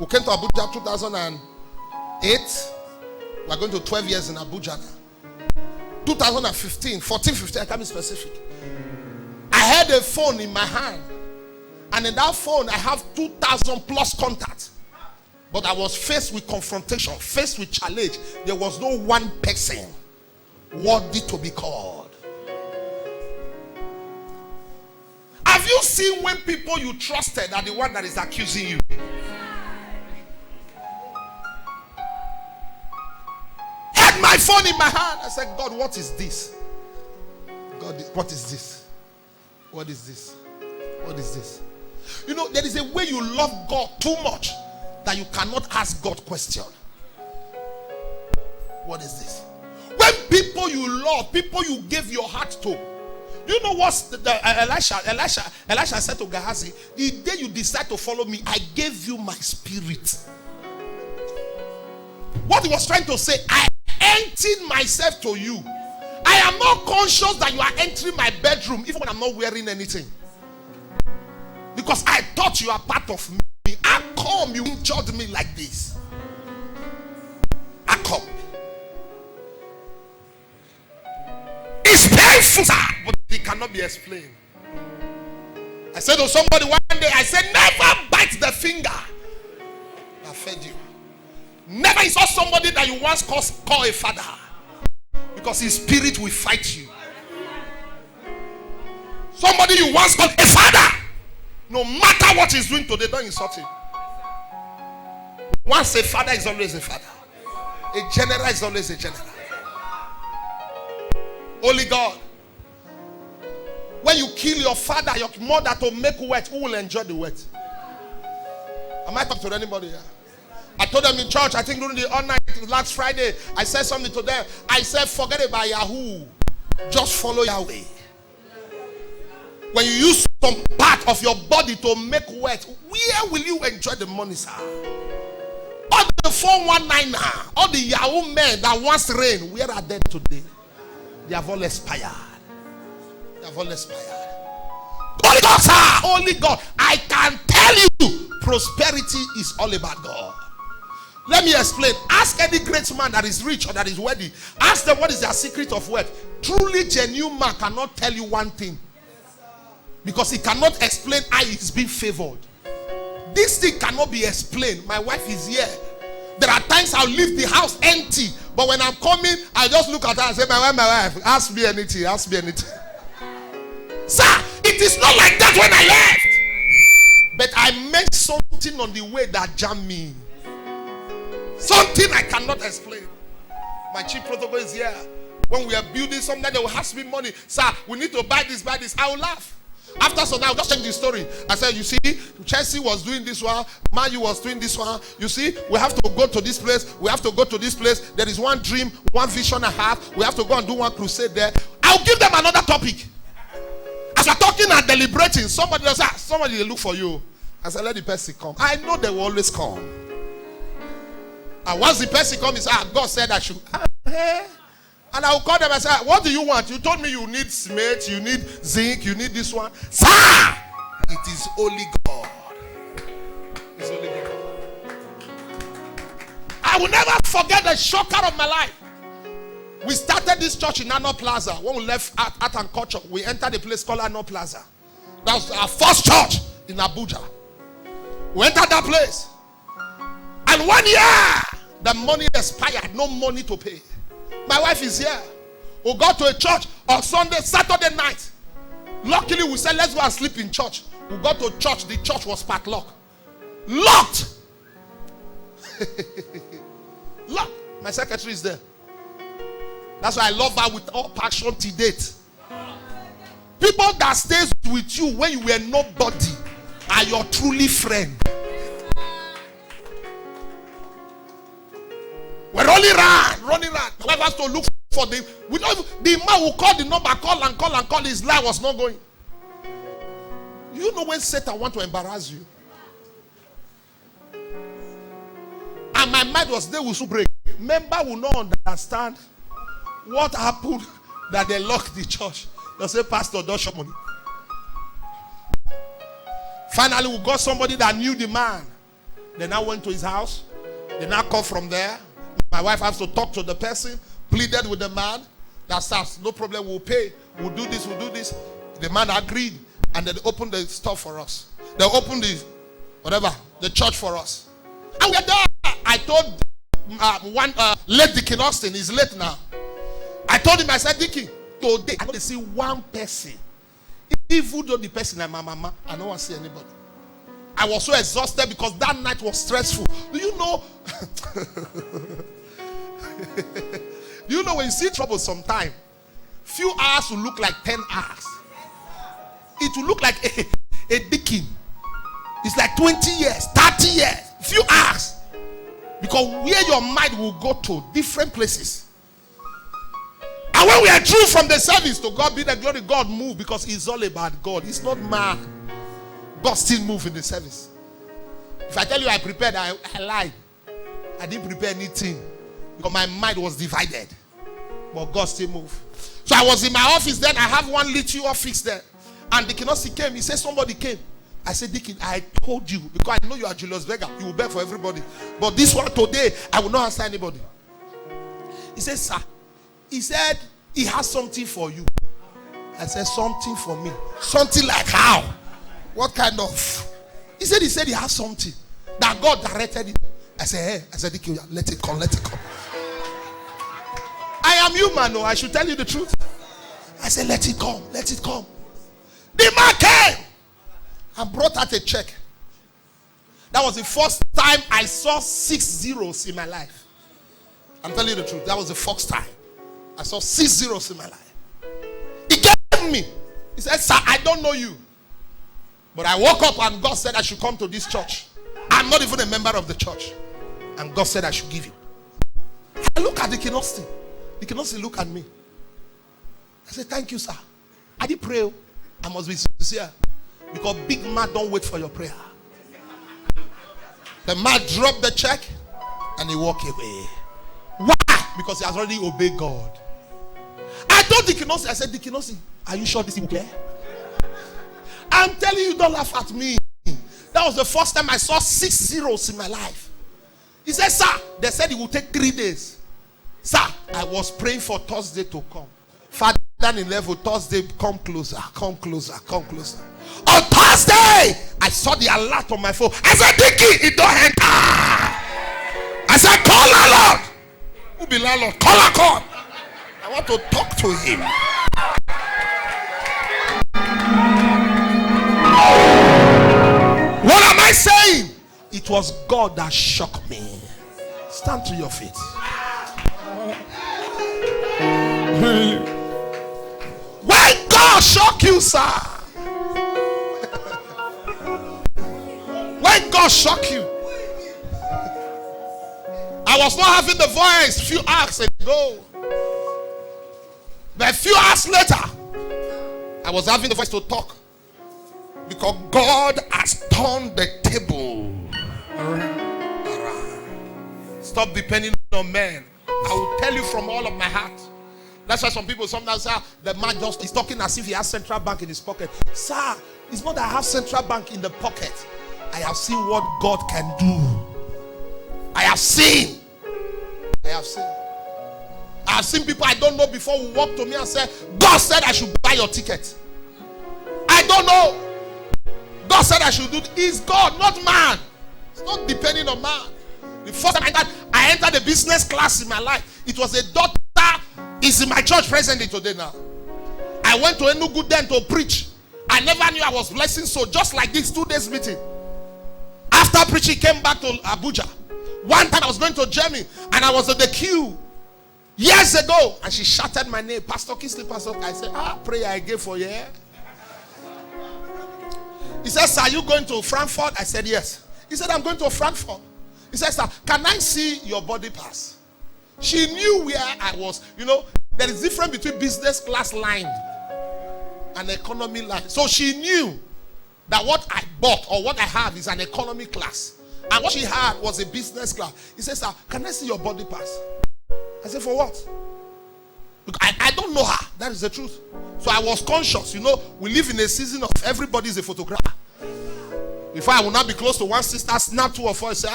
We came to Abuja 2008. We are going to 12 years in Abuja now. 2015, 14, 15, I can't be specific. I had a phone in my hand. And in that phone, I have 2,000 plus contacts. But I was faced with confrontation, faced with challenge. There was no one person worthy to be called. Have you seen when people you trusted are the one that is accusing you? Had my phone in my hand. I said, God, what is this? God, what is this? What is this? What is this? You know, there is a way you love God too much that you cannot ask God question. What is this? When people you love, people you gave your heart to, you know what Elisha said to Gehazi? The day you decide to follow me, I gave you my spirit. What he was trying to say, I emptied myself to you. I am not conscious that you are entering my bedroom even when I'm not wearing anything. Because I thought you are part of me. How come you judge me like this? How come? It's painful, sir, but it cannot be explained. I said to somebody one day, I said, never bite the finger that fed you. Never insult somebody that you once call a father, because his spirit will fight you. Somebody you once called a father, no matter what he's doing today, don't insult him. Once a father is always a father. A general is always a general. Holy God. When you kill your father, your mother to make wet, who will enjoy the wet? Am I talking to anybody here? I told them in church, I think during the all night last Friday, I said something to them. I said, forget about Yahoo. Just follow Yahweh. When you use some part of your body to make wet, where will you enjoy the money, sir? All the 419, all the Yahoo men that once reigned, where are they today? They have all expired. They have all expired. Holy God, sir! Holy God, I can tell you, prosperity is all about God. Let me explain. Ask any great man that is rich or that is wealthy. Ask them what is their secret of wealth. Truly genuine man cannot tell you one thing. Because he cannot explain how he's being favored. This thing cannot be explained. My wife is here. There are times I'll leave the house empty. But when I'm coming, I just look at her and say, my wife, ask me anything, ask me anything. Sir, it is not like that when I left. But I meant something on the way that jammed me. Something I cannot explain. My chief protocol is here. When we are building something, they will ask me money. Sir, we need to buy this, buy this. I will laugh. After some time, I'll just change the story. I said, you see, Chelsea was doing this one, Man U was doing this one. You see, we have to go to this place. We have to go to this place. There is one dream, one vision I have. We have to go and do one crusade there. I'll give them another topic. As we're talking and deliberating, somebody will say, somebody will look for you. I said, let the person come. I know they will always come. And once the person comes, he says, God said I should. And I will call them and say, what do you want? You told me you need cement, you need zinc, you need this one. Sir, it is only God. It's only God. I will never forget the shocker of my life. We started this church in Arnold Plaza. When we left Art and Culture, we entered a place called Arnold Plaza. That was our first church in Abuja. We entered that place. And 1 year, the money expired. No money to pay. My wife is here. We got to a church on Saturday night. Luckily, we said, let's go and sleep in church. We got to church. The church was padlocked. Locked. Locked. My secretary is there. That's why I love her with all passion to date. People that stays with you when you were nobody are your truly friend. We're running around. My wife has to look for them. We don't. The man will call the number, call. His line was not going. You know when Satan wants to embarrass you. And my mind was there will soon break. Member will not understand what happened that they locked the church. They say, Pastor, don't show money. Finally, we got somebody that knew the man. They now went to his house. They now come from there. My wife has to talk to the person, pleaded with the man. That starts, no problem, we'll pay. We'll do this, we'll do this. The man agreed. And then they opened the store for us. They opened the church for us. And we're there. I told one late Dickie Austin, he's late now. I told him, I said, Dickie, today I want to see one person. Even though the person is my mama, I don't want to see anybody. I was so exhausted because that night was stressful. Do you know? Do you know when you see trouble sometime, few hours will look like 10 hours. It will look like a Dickie. It's like 20 years, 30 years, few hours. Because where your mind will go to, different places. And when we are through from the service, to God be the glory, God move because it's all about God. It's not man. God still move in the service. If I tell you I prepared, I lied. I didn't prepare anything because my mind was divided. But God still moved. So I was in my office then. I have one little office there. And the Kingsley came. He said somebody came. I said, Dickie, I told you, because I know you are Julius Berger, you will beg for everybody. But this one today, I will not answer anybody. He said, sir, he said, he has something for you. I said, something for me. Something like how? What kind of? He said he has something. That God directed it. I said, Dickie, let it come, let it come. I am human, no, I should tell you the truth. I said, let it come, let it come. The man came and brought out a check. That was the first time I saw 6 zeros in my life. I'm telling you the truth. That was the first time I saw 6 zeros in my life. He gave me. He said, sir, I don't know you. But I woke up and God said I should come to this church. I'm not even a member of the church. And God said I should give you. I look at the Kingsley. The Kingsley look at me. I said, thank you, sir. I did pray. I must be sincere. Because big man don't wait for your prayer. The man dropped the check and he walked away. Why? Because he has already obeyed God. I told the Kingsley, I said, the Kingsley, are you sure this is okay? I'm telling you, don't laugh at me. That was the first time I saw 6 zeros in my life. He said, sir, they said it will take 3 days. Sir, I was praying for Thursday to come. Father in level, Thursday, come closer, come closer, come closer. On Thursday, I saw the alert on my phone. I said, Dickie, it don't enter. I said, call landlord. Who be landlord? Call her, call. I want to talk to him. What am I saying? It was God that shocked me. Stand to your feet. When God shock you, sir. When God shock you. I was not having the voice few hours ago. But a few hours later, I was having the voice to talk. Because God has turned the table around. Stop depending on men. I will tell you from all of my heart. That's why some people sometimes say, the man just is talking as if he has central bank in his pocket. Sir, it's not that I have central bank in the pocket. I have seen what God can do. I have seen. I have seen people I don't know before who walk to me and say, God said I should buy your ticket. I don't know. God said I should do it. It's God, not man. It's not depending on man. The first time I entered the business class in my life, it was a daughter is in my church presently today now. I went to Enugu then to preach. I never knew I was blessing, so just like this 2 days meeting. After preaching, came back to Abuja. One time I was going to Germany and I was at the queue years ago and she shouted my name, Pastor Kingsley, Pastor. I said, prayer I gave for you. He said, sir, are you going to Frankfurt? I said, yes. He said, I'm going to Frankfurt. He said, sir, can I see your body pass? She knew where I was. You know, there is difference between business class line and economy line. So she knew that what I bought or what I have is an economy class. And what she had was a business class. He said, sir, can I see your body pass? I said, for what? Because I don't know her. That is the truth. So I was conscious. You know, we live in a season of everybody is a photographer. Before I will not be close to one sister, snap 2 or 4, say,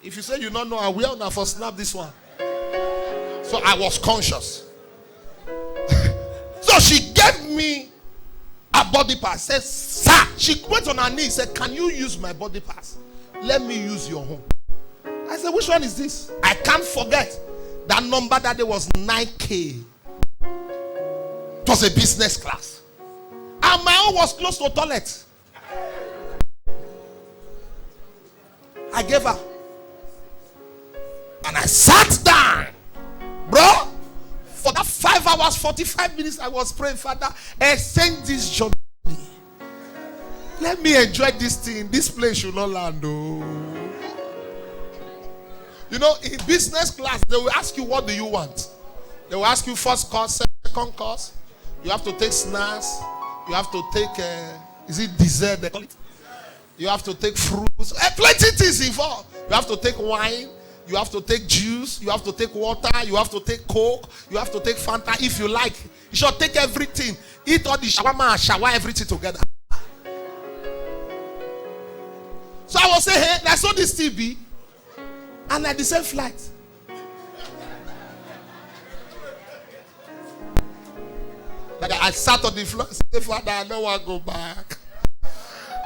if you say you don't know, I will now for snap this one. So I was conscious. So she gave me a body pass. Said, sir, she went on her knees. Said, can you use my body pass? Let me use your own. I said, which one is this? I can't forget. That number that day was 9K. It was a business class. And my own was close to the toilet. I gave her. And I sat down. Bro, for that 5 hours, 45 minutes, I was praying, Father, send this journey. Let me enjoy this thing. This place should not land. Oh. You know, in business class, they will ask you, what do you want? They will ask you first course, second course. You have to take snacks. You have to take, is it dessert they call it? You have to take fruits. Plenty things involved. You have to take wine. You have to take juice. You have to take water. You have to take Coke. You have to take Fanta if you like. You should take everything. Eat all the shawarma and shower everything together. So I was saying, hey, I saw this TV. And at the same flight. Like I sat on the floor and said, Father, I don't want to go back.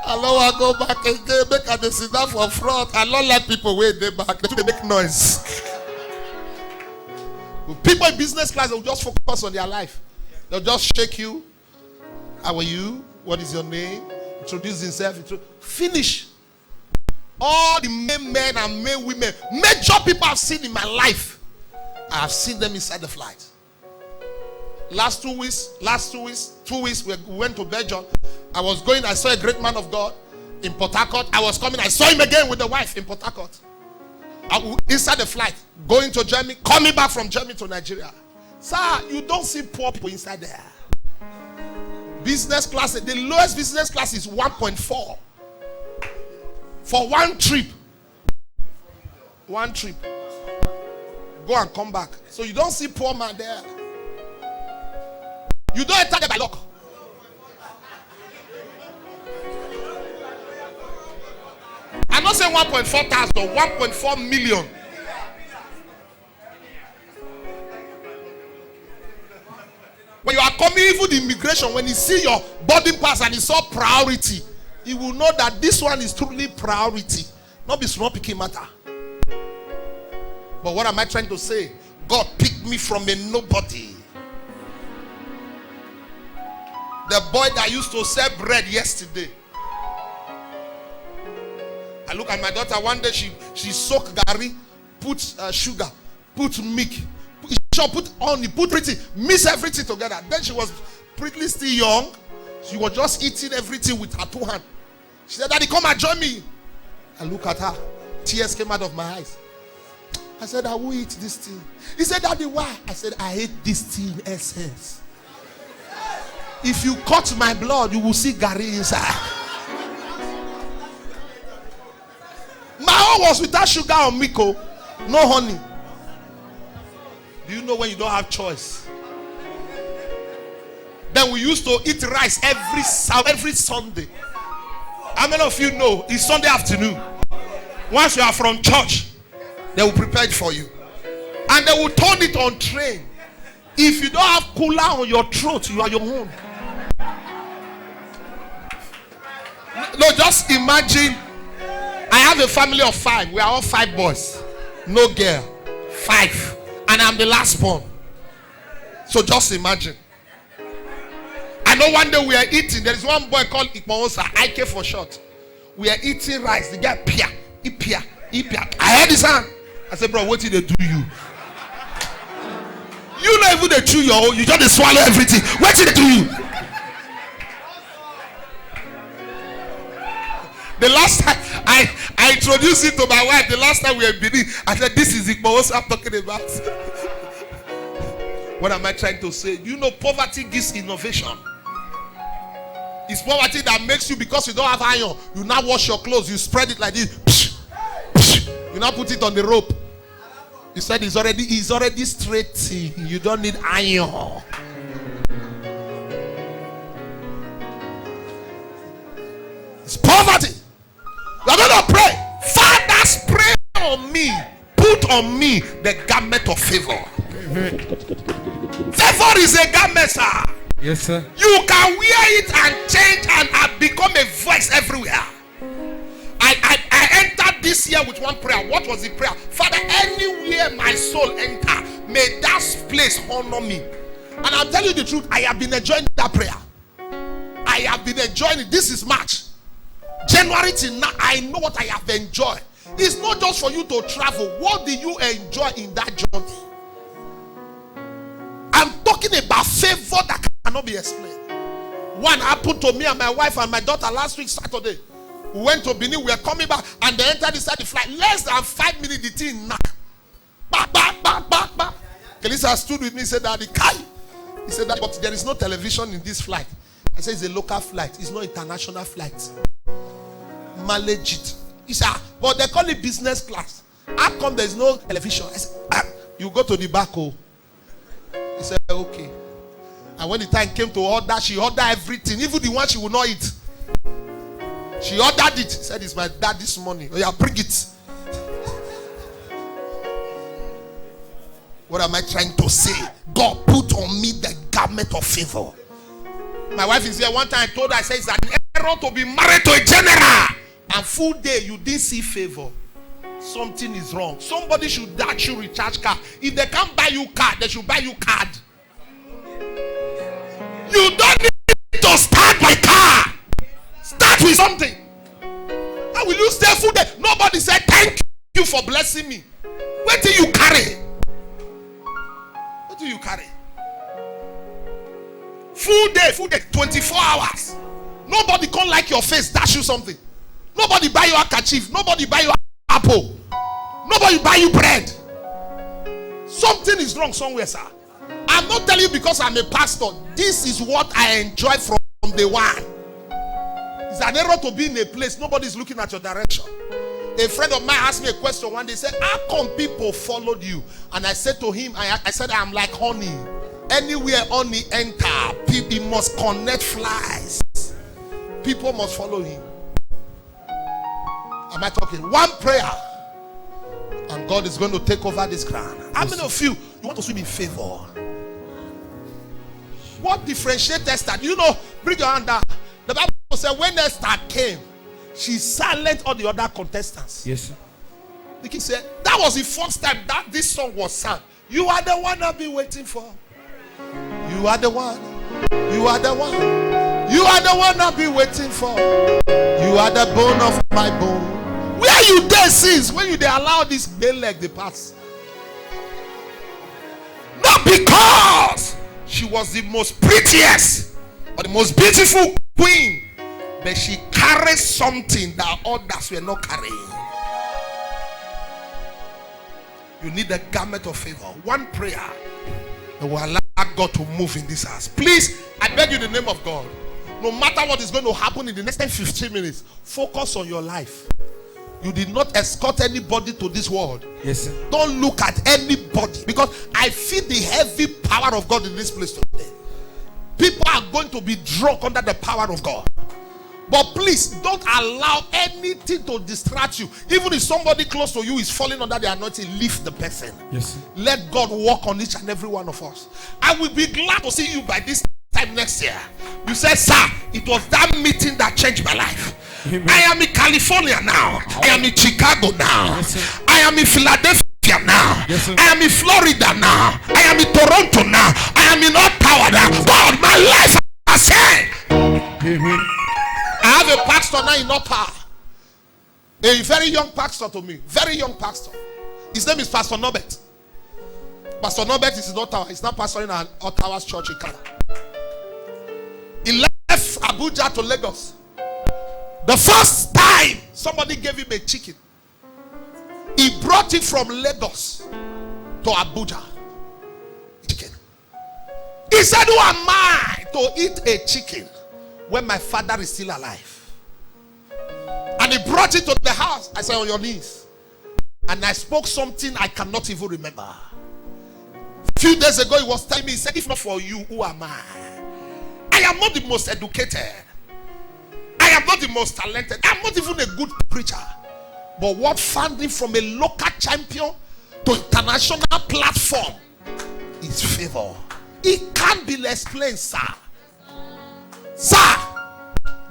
I don't want to go back again. Make a sit down for front. I don't let people wait there back. They make noise. People in business class, they'll just focus on their life. They'll just shake you. How are you? What is your name? Introduce himself. Finish. All the men and women, major people I've seen in my life, I have seen them inside the flight. Last two weeks, we went to Belgium. I saw a great man of God in Port Harcourt. I was coming, I saw him again with the wife in Port Harcourt. Inside the flight, going to Germany, coming back from Germany to Nigeria. Sir, you don't see poor people inside there. Business class, the lowest business class is 1.4. For one trip. One trip. Go and come back. So you don't see poor man there. You don't enter there by luck. I'm not saying 1.4 thousand, 1.4 million. When you are coming, even the immigration, when you see your boarding pass and it's all priority, you will know that this one is truly priority. Not be small picking matter. But what am I trying to say? God picked me from a nobody. The boy that used to sell bread yesterday. I look at my daughter one day, she soaked gari, put sugar, put milk, put honey, put everything, mix everything together. Then she was pretty still young. She was just eating everything with her 2 hands. She said, Daddy, come and join me. I look at her. Tears came out of my eyes. I said, I will eat this thing. He said, Daddy, why? I said, I hate this thing, essence. If you cut my blood, you will see gari inside. My own was without sugar or milk, no honey. Do you know when you don't have choice? Then we used to eat rice every Sunday. How many of you know it's Sunday afternoon? Once you are from church, they will prepare it for you. And they will turn it on train. If you don't have cooler on your throat, you are your own. No, just imagine. I have a family of 5. We are all 5 boys. No girl. 5. And I'm the last born. So just imagine. I know one day we are eating. There is one boy called Ikmaosa, Aigbe for short. We are eating rice. The guy, Ipia. I heard his hand. I said, bro, what did they do you? You not even they chew your own. You just swallow everything. What did they do you? The last time I introduced it to my wife, the last time we were in Benin, I said, this is Ikmaosa I'm talking about. What am I trying to say? You know, poverty gives innovation. It's poverty that makes you, because you don't have iron, you now wash your clothes, you spread it like this. You now put it on the rope. You said it's already straight. You don't need iron. It's poverty. We're going to pray. Father, spray on me. Put on me the garment of favor. Favor is a garment, sir. Yes, sir. You can wear it and change and become a voice everywhere. I entered this year with one prayer. What was the prayer? Father, anywhere my soul enter, may that place honor me. And I'll tell you the truth, I have been enjoying that prayer. I have been enjoying it. This is March. January till now, I know what I have enjoyed. It's not just for you to travel. What do you enjoy in that journey? I'm talking about favor that cannot be explained. One happened to me and my wife and my daughter last week Saturday. We went to Benin, we are coming back, and they entered inside the flight. Less than 5 minutes, the thing knock. Back. Kelisa stood with me and said, Daddy, Kai. He said, that, but there is no television in this flight. I said, it's a local flight. It's not international flight. Manage it. He said, but they call it business class. How come there is no television? I said, you go to the back. Oh. He said, okay. And when the time came to order, she ordered everything, even the one she would not eat. She ordered it. She said, it's my dad this morning. Oh yeah, bring it. What am I trying to say? God put on me the garment of favor. My wife is here. One time I told her, I said, it's an error to be married to a general. And full day, you didn't see favor. Something is wrong. Somebody should dash you recharge card. If they can't buy you card, they should buy you card. You don't need to start by car. Start with something. How will you stay full day? Nobody said thank you for blessing me. What do you carry? What do you carry? Full day, 24 hours. Nobody can't like your face, dash you something. Nobody buy you a handkerchief. Nobody buy you apple. Nobody buy you bread. Something is wrong somewhere, sir. I'm not telling you because I'm a pastor. This is what I enjoy from day one. It's an error to be in a place nobody's looking at your direction. A friend of mine asked me a question one day. He said, how come people followed you? And I said to him, I said, I'm like honey. Anywhere honey enter, people must connect flies. People must follow him. Am I talking? One prayer, and God is going to take over this ground. How many of you want to swim in favor? What differentiates Esther? You know, bring your hand down. The Bible said when Esther came, she silenced all the other contestants. Yes, sir. The king said, that was the first time that this song was sung. You are the one I've been waiting for. You are the one. You are the one. You are the one I've been waiting for. You are the bone of my bone. Where you there since when you they allow this bail leg to pass? Not because she was the most prettiest or the most beautiful queen, but she carried something that others were not carrying. You need a garment of favor. One prayer that will allow God to move in this house. Please, I beg you in the name of God. No matter what is going to happen in the next 15 minutes, focus on your life. You did not escort anybody to this world. Yes, sir. Don't look at anybody, because I feel the heavy power of God in this place today. People are going to be drunk under the power of God. But please don't allow anything to distract you. Even if somebody close to you is falling under the anointing, leave the person. Yes, sir. Let God work on each and every one of us. I will be glad to see you by this time next year. You said, sir, it was that meeting that changed my life. Amen. I am in California now. I am in Chicago now. Yes, I am in Philadelphia now. Yes, I am in Florida now. I am in Toronto now. I am in Ottawa now. God, my life has said. I have a pastor now in Ottawa. A very young pastor to me. Very young pastor. His name is Pastor Norbert. Pastor Norbert is in Ottawa. He's not pastoring at Ottawa's church in Canada. He left Abuja to Lagos. The first time somebody gave him a chicken, he brought it from Lagos to Abuja. Chicken. He said, who am I to eat a chicken when my father is still alive? And he brought it to the house. I said, on your knees. And I spoke something I cannot even remember. A few days ago, he was telling me, he said, if not for you, who am I? I am not the most educated. I am not the most talented. I am not even a good preacher. But what found him from a local champion to international platform is favor. It can't be explained, sir. Sir,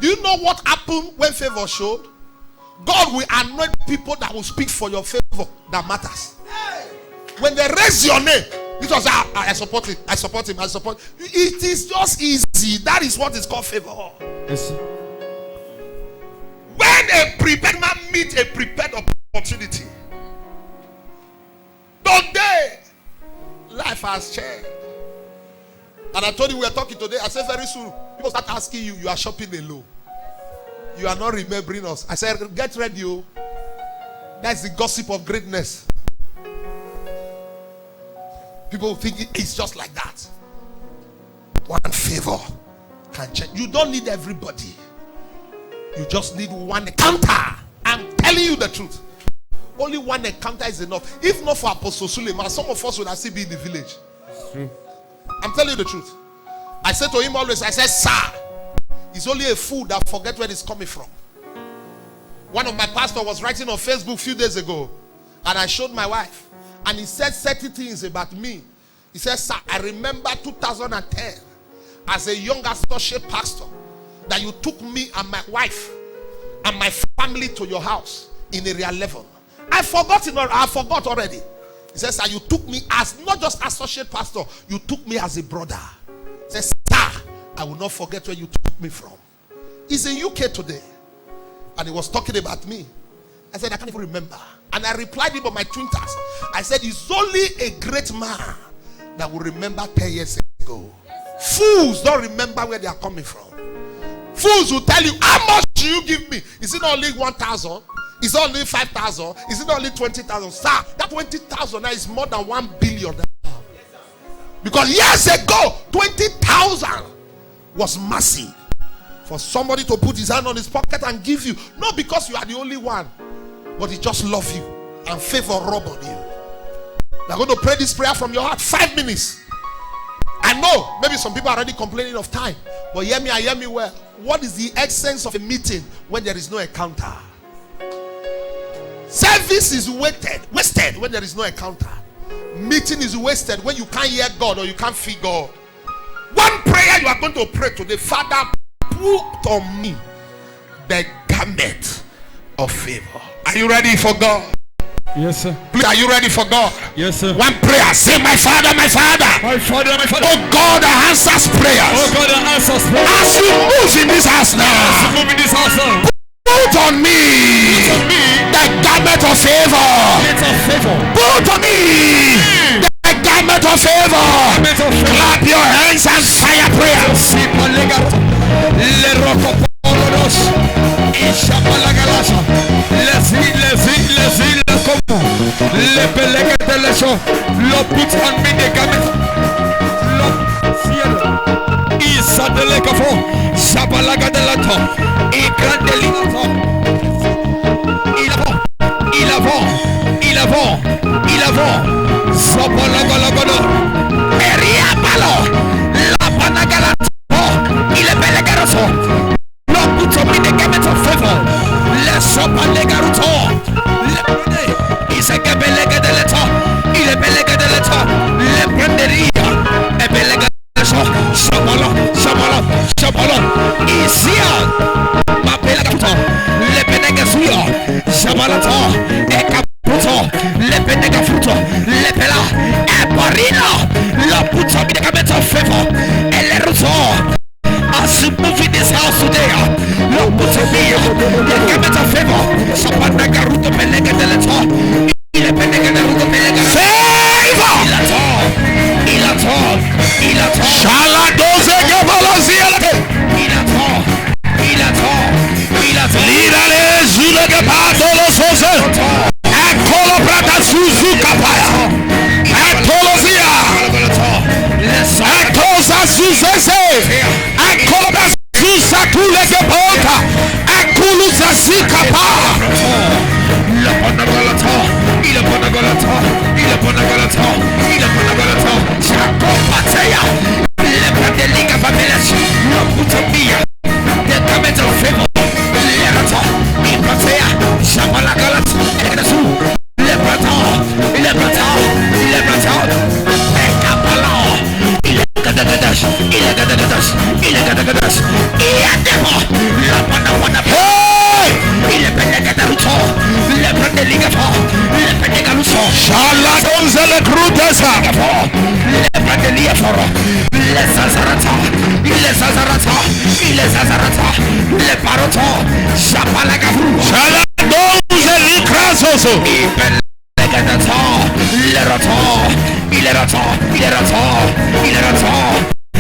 do you know what happened when favor showed? God will anoint people that will speak for your favor that matters. When they raise your name, it was I support him, I support him, I support. It is just easy. That is what is called favor. Yes, sir. When a prepared man meets a prepared opportunity, today life has changed. And I told you we were talking today. I said very soon people start asking you, you are shopping alone. You are not remembering us. I said, get ready, oh. That's the gossip of greatness. People think it's just like that. One favor can change. You don't need everybody. You just need one encounter. I'm telling you the truth. Only one encounter is enough. If not for Apostle Suleiman, some of us would have still been in the village. I'm telling you the truth. I said to him always, I said, sir, it's only a fool that forget where it's coming from. One of my pastors was writing on Facebook a few days ago, and I showed my wife, and he said certain things about me. He said, sir, I remember 2010 as a young associate pastor that you took me and my wife and my family to your house in area 11. I forgot already. He says, sir, you took me as not just associate pastor, you took me as a brother. He says, sir, I will not forget where you took me from. He's in UK today. And he was talking about me. I said, I can't even remember. And I replied him on my Twitters. I said, it's only a great man that will remember 10 years ago. Fools don't remember where they are coming from. Fools will tell you, how much do you give me? Is it only 1,000? Is it only 5,000? Is it only 20,000? Sir, that 20,000 now is more than 1 billion. Because years ago, 20,000 was massive. For somebody to put his hand on his pocket and give you, not because you are the only one, but he just love you and favor rub on you. We're going to pray this prayer from your heart. 5 minutes. I know maybe some people are already complaining of time, but hear me well. What is the essence of a meeting when there is no encounter? Service is wasted when there is no encounter. Meeting is wasted when you can't hear God or you can't feel God. One prayer you are going to pray today. Father, put on me the garment of favor. Are you ready for God? Yes, sir. Please, are you ready for God? Yes, sir. One prayer. Say, my Father, my Father. My Father, my Father. Oh God, that answers prayers. Oh God, that answers prayers. As you move in this house now, put on me the garment of favor. Put on me the garment of favor. Clap your hands and fire prayer. Lord, put on me the garment. Lord, Isa de Lekafo, Sabalaga de Lato, Igrandelito, Ilavo, Sabalagalagodo, Eriapalo, La Panagalato, Ilebelegaroso. Lord, put on me the garment of favor. Let's Sabalegaruto, Isabelega de Leto, Ilebelega de Leto, Leprenderia, Ebelega. Shabala, Isia, Mapelato, Lepenega Suya, Shabalato, Ekaputo, Lepenega Fruto, Lepela, Eparina, La Puta, the garment of favor, Eleruto. As you move in this house today, La Puta, the garment of favor, Sapanaga Ruto Pelega de Leto, Ilepenega de Ruto Pelega. Favor! Ilato. Shaladoze Gabalazia. Ilato. Lirale Zulaga Patolo Sosa. Akolo Prata Suzu Kapaya. Atolozia. Atosa Suzese. Akolo Susa Tuleke Pota. Akulu Zasikapa.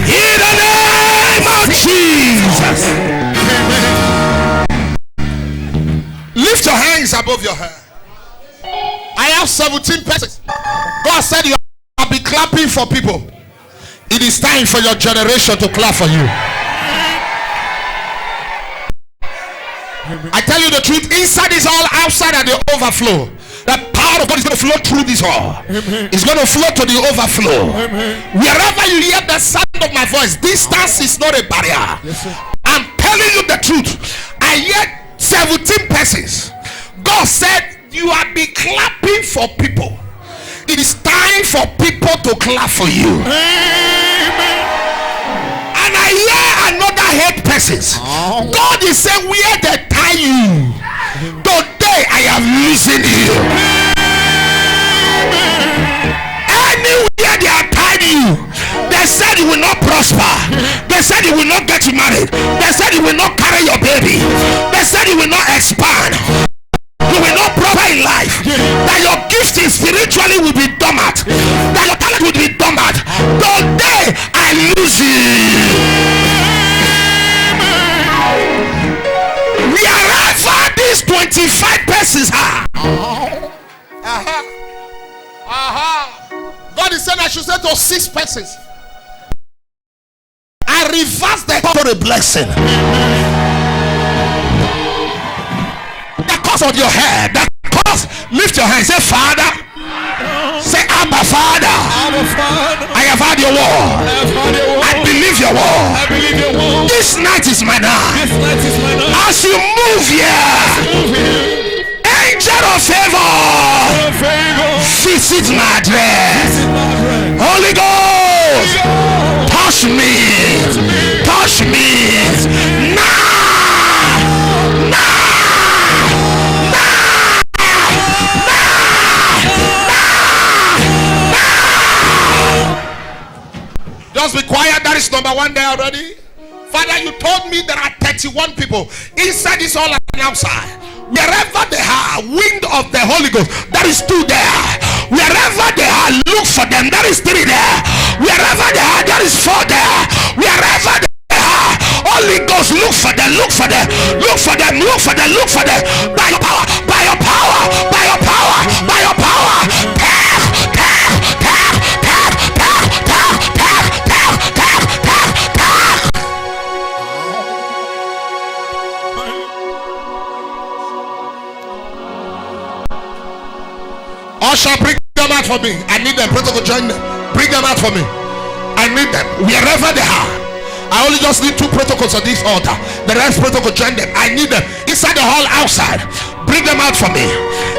In the name of Jesus. Lift your hands above your head. I have 17 persons. God said you have been clapping for people. It is time for your generation to clap for you. I tell you the truth, inside is all, outside are the overflow. The power of God is going to flow through this hall. It's going to flow to the overflow. Wherever you hear the sound of my voice, distance is not a barrier. I'm telling you the truth. I hear 17 persons. God said you have been clapping for people. It is time for people to clap for you. And I hear another 8 persons. God is saying where they tie you, today I have loosened you. Anywhere they are tied you, they said you will not prosper. They said you will not get married. They said you will not carry your baby. They said you will not expand. You will not prosper in life. That your gifting spiritually will be dormant. That your talent will be dormant. Today I lose you. Wherever these 25 persons are. God is saying I should say to 6 persons. I reverse the cause of a blessing. The cause of your head. The cause. Lift your hand. Say Father. Say Abba Father. I have heard your word. I believe your word. This night is my night. As you move here, angel of favor, visit my address. Holy Ghost, touch me. Touch me. Now. Now. Just be quiet. That is number 1 there already. Father, you told me there are 31 people. Inside is all and outside. Wherever they are, wind of the Holy Ghost, that is 2 there. Wherever they are, look for them. That is 3 there. Wherever they are, that is 4 there. Wherever they are, Holy Ghost, look for them. Look for them. Look for them. Look for them. Look for them. By your power. By your power. By your power. By your power. Usher, bring them out for me. I need them. Protocol, join them. Bring them out for me. I need them. Wherever they are. I only just need 2 protocols on this altar. The rest protocol, join them. I need them. Inside the hall, outside. Bring them out for me.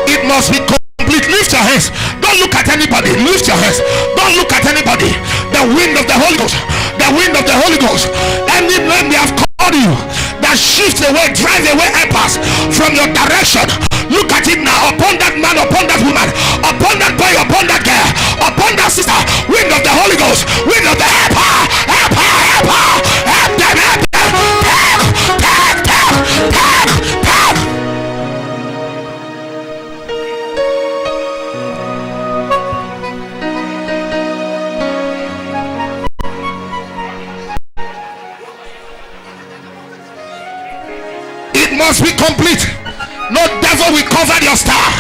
It must be complete. Lift your hands. Don't look at anybody. Lift your hands. Don't look at anybody. The wind of the Holy Ghost. The wind of the Holy Ghost. Any name they have called you that shifts away, drive away helpers from your direction. Look at it now. Upon that man, upon that woman, upon that boy, upon that girl, upon that sister. Wind of the Holy Ghost. Wind of the helper. Helper. Helper. Help them. Help them. Help. It must be complete. No devil will cover your star.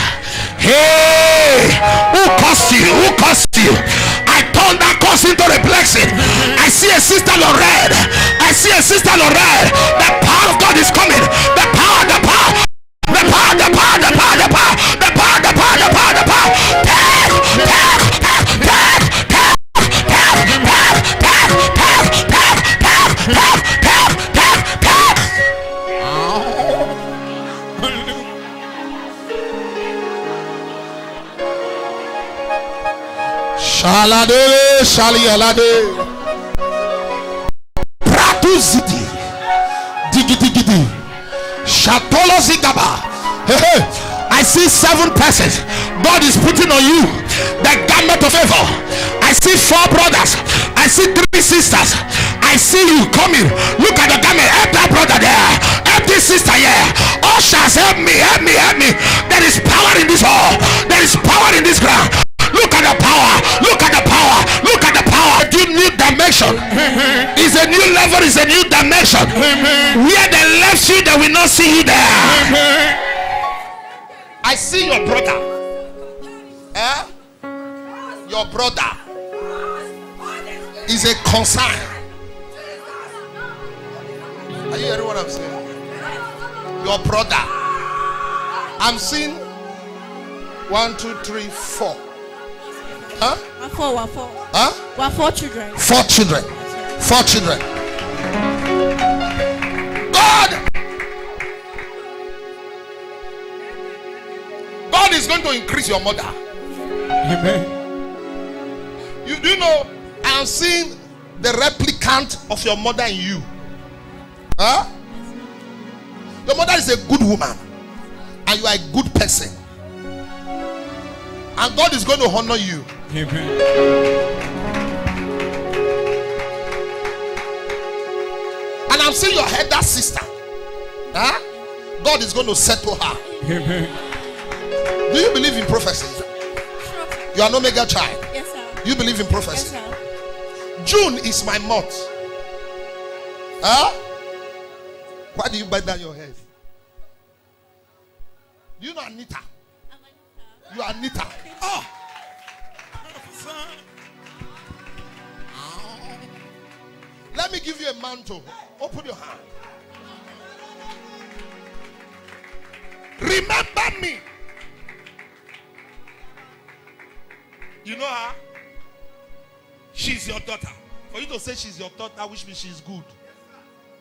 Hey, who caused you? Who caused you? I turned that curse into a blessing. I see a sister Lorraine. I see a sister Lorraine. The power of God is coming. The power, the power, the power, the power, the power, the power, the power, the power, the power, the power. Shalade, shalialade. Pratuzidi. Digidi. Shatolo zigaba. Hey, I see 7 persons. God is putting on you the garment of favor. I see 4 brothers. I see 3 sisters. I see you coming. Look at the garment. Help that brother there. Help this sister here. Ushers, help me, help me, help me. There is power in this hall. There is power in this ground. Look at the power. Look at the power. Look at the power. A new dimension. It's a new level. It's a new dimension. Where they left you, they will not see you there. I see your brother. Your brother is a concern. Are you hearing what I'm saying? Your brother. I'm seeing 1, 2, 3, 4. Huh? 4. Huh? 4 children. 4 children. 4 children. God is going to increase your mother. Amen. You do know, I am seeing the replicant of your mother in you. Huh? Your mother is a good woman, and you are a good person, and God is going to honor you. Amen. And I'm seeing your elder sister. Huh? God is going to settle her. Amen. Do you believe in prophecy? You are an Omega child. Yes, sir. You believe in prophecy? Yes, sir. June is my month. Huh? Why do you bite down your head? Do you know Anita? You are Anita. Oh. Let me give you a mantle. Open your hand. Remember me. You know her? She's your daughter. For you to say she's your daughter, which means she's good.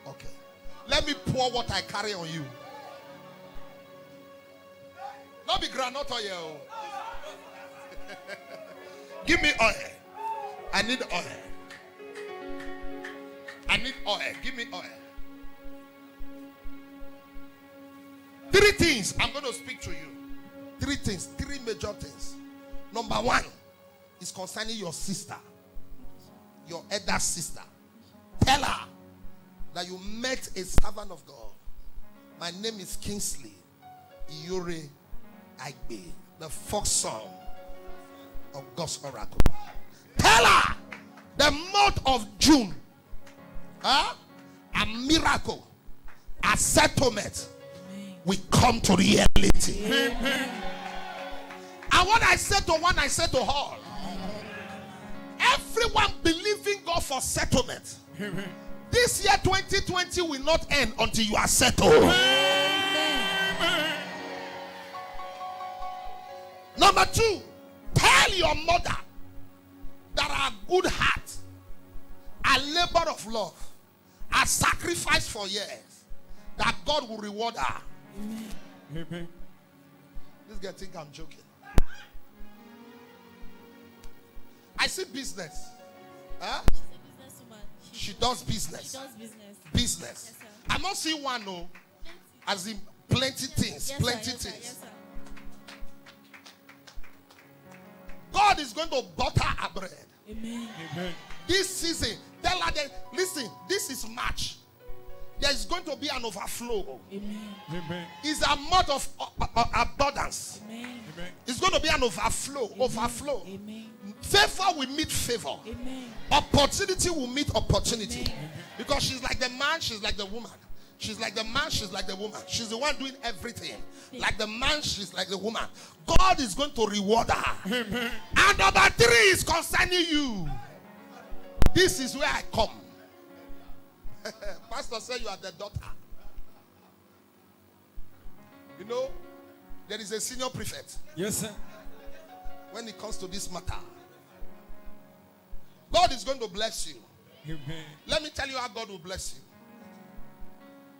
Okay. Let me pour what I carry on you. Not be granite oil. Give me oil. I need oil. I need oil. Give me oil. 3 things I'm going to speak to you. 3 things. 3 major things. Number 1 is concerning your sister. Your elder sister. Tell her that you met a servant of God. My name is Kingsley Aigbe, the 4th son of God's oracle. Tell her the month of June, a miracle, a settlement will come to reality. Amen. And what I said to one, I said to all. Everyone believing God for settlement. Amen. This year 2020 will not end until you are settled. Amen. Number 2, tell your mother that her good heart, a labor of love, a sacrifice for years, that God will reward her. Amen. This guy think I'm joking. I see business. Huh? She does business. Business. Yes, I'm not seeing one, no. As in plenty things. Yes, plenty things. Yes, God is going to butter our bread. Amen. Amen. This season, tell her that, listen, this is March. There's going to be an overflow. Amen. Amen. It's a month of abundance. Amen. It's going to be an overflow. Amen. Overflow. Amen. Favor will meet favor. Amen. Opportunity will meet opportunity. Amen. Because she's like the man, she's like the woman. She's like the man, she's like the woman. She's the one doing everything. Like the man, she's like the woman. God is going to reward her. Amen. And number 3 is concerning you. This is where I come. Pastor said you are the daughter. You know, there is a senior prefect. Yes, sir. When it comes to this matter, God is going to bless you. Amen. Let me tell you how God will bless you.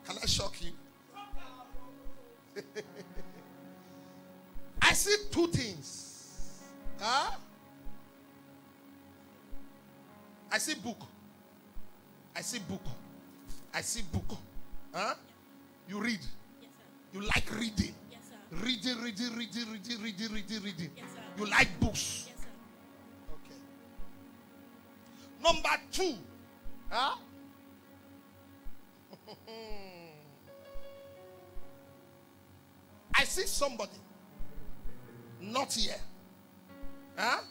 Can I shock you? I see 2 things. Huh? I see book. I see book. I see book. Huh? You read. Yes, sir. You like reading. Yes, sir. Reading. Yes, sir. You like books. Yes, sir. Okay. Number 2. Huh? I see somebody. Not here. Huh?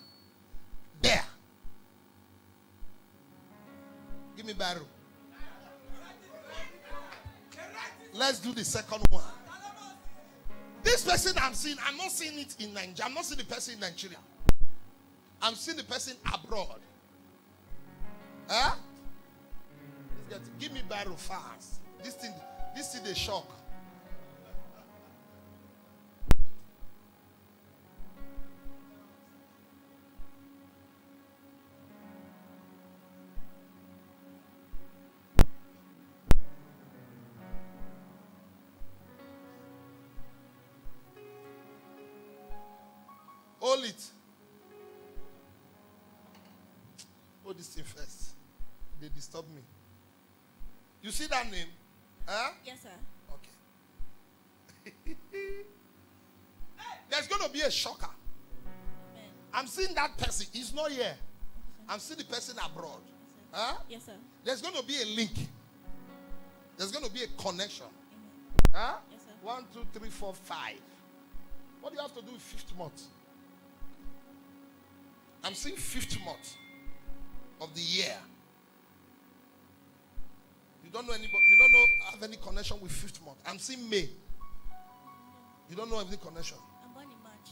There. Give me barrel. Let's do the second one. This person I'm seeing, I'm not seeing it in Nigeria. I'm not seeing the person in Nigeria. I'm seeing the person abroad. Huh? Give me barrel fast. This thing is shock. Hold it. Hold this thing first. They disturb me. You see that name? Huh? Yes, sir. Okay. There's going to be a shocker. Amen. I'm seeing that person. He's not here. I'm seeing the person abroad. Yes, sir. Huh? Yes, sir. There's going to be a link. There's going to be a connection. Amen. Huh? Yes, sir. 1, 2, 3, 4, 5. What do you have to do with 5th month? I'm seeing 5th month of the year. You don't know anybody. You don't know have any connection with 5th month. I'm seeing May. You don't know any connection. I'm born in March.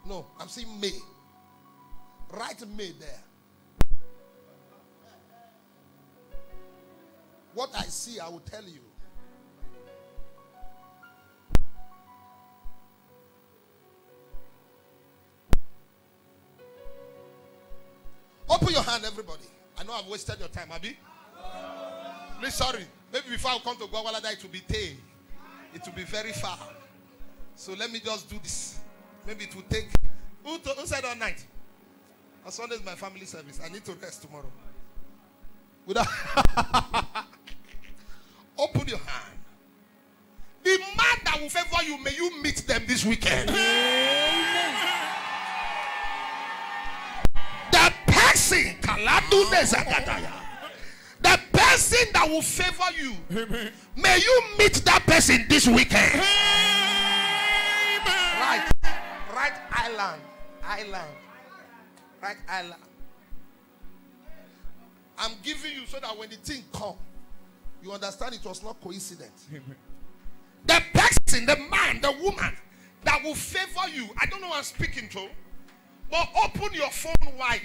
No, I'm seeing May. Write May there. What I see, I will tell you. Open your hand, everybody. I know I've wasted your time, Abby. Please, sorry. Maybe before I come to Gwagwalada, it will be day. It will be very far. So let me just do this. Maybe it will take. Who said all night? On Sunday is my family service. I need to rest tomorrow. Open your hand. The man that will favor you, may you meet them this weekend. The person, the person that will favor you, may you meet that person this weekend. Right island. Right island. I'm giving you so that when the thing comes, you understand it was not coincidence. The person, the man, the woman that will favor you. I don't know who I'm speaking to, but open your phone wide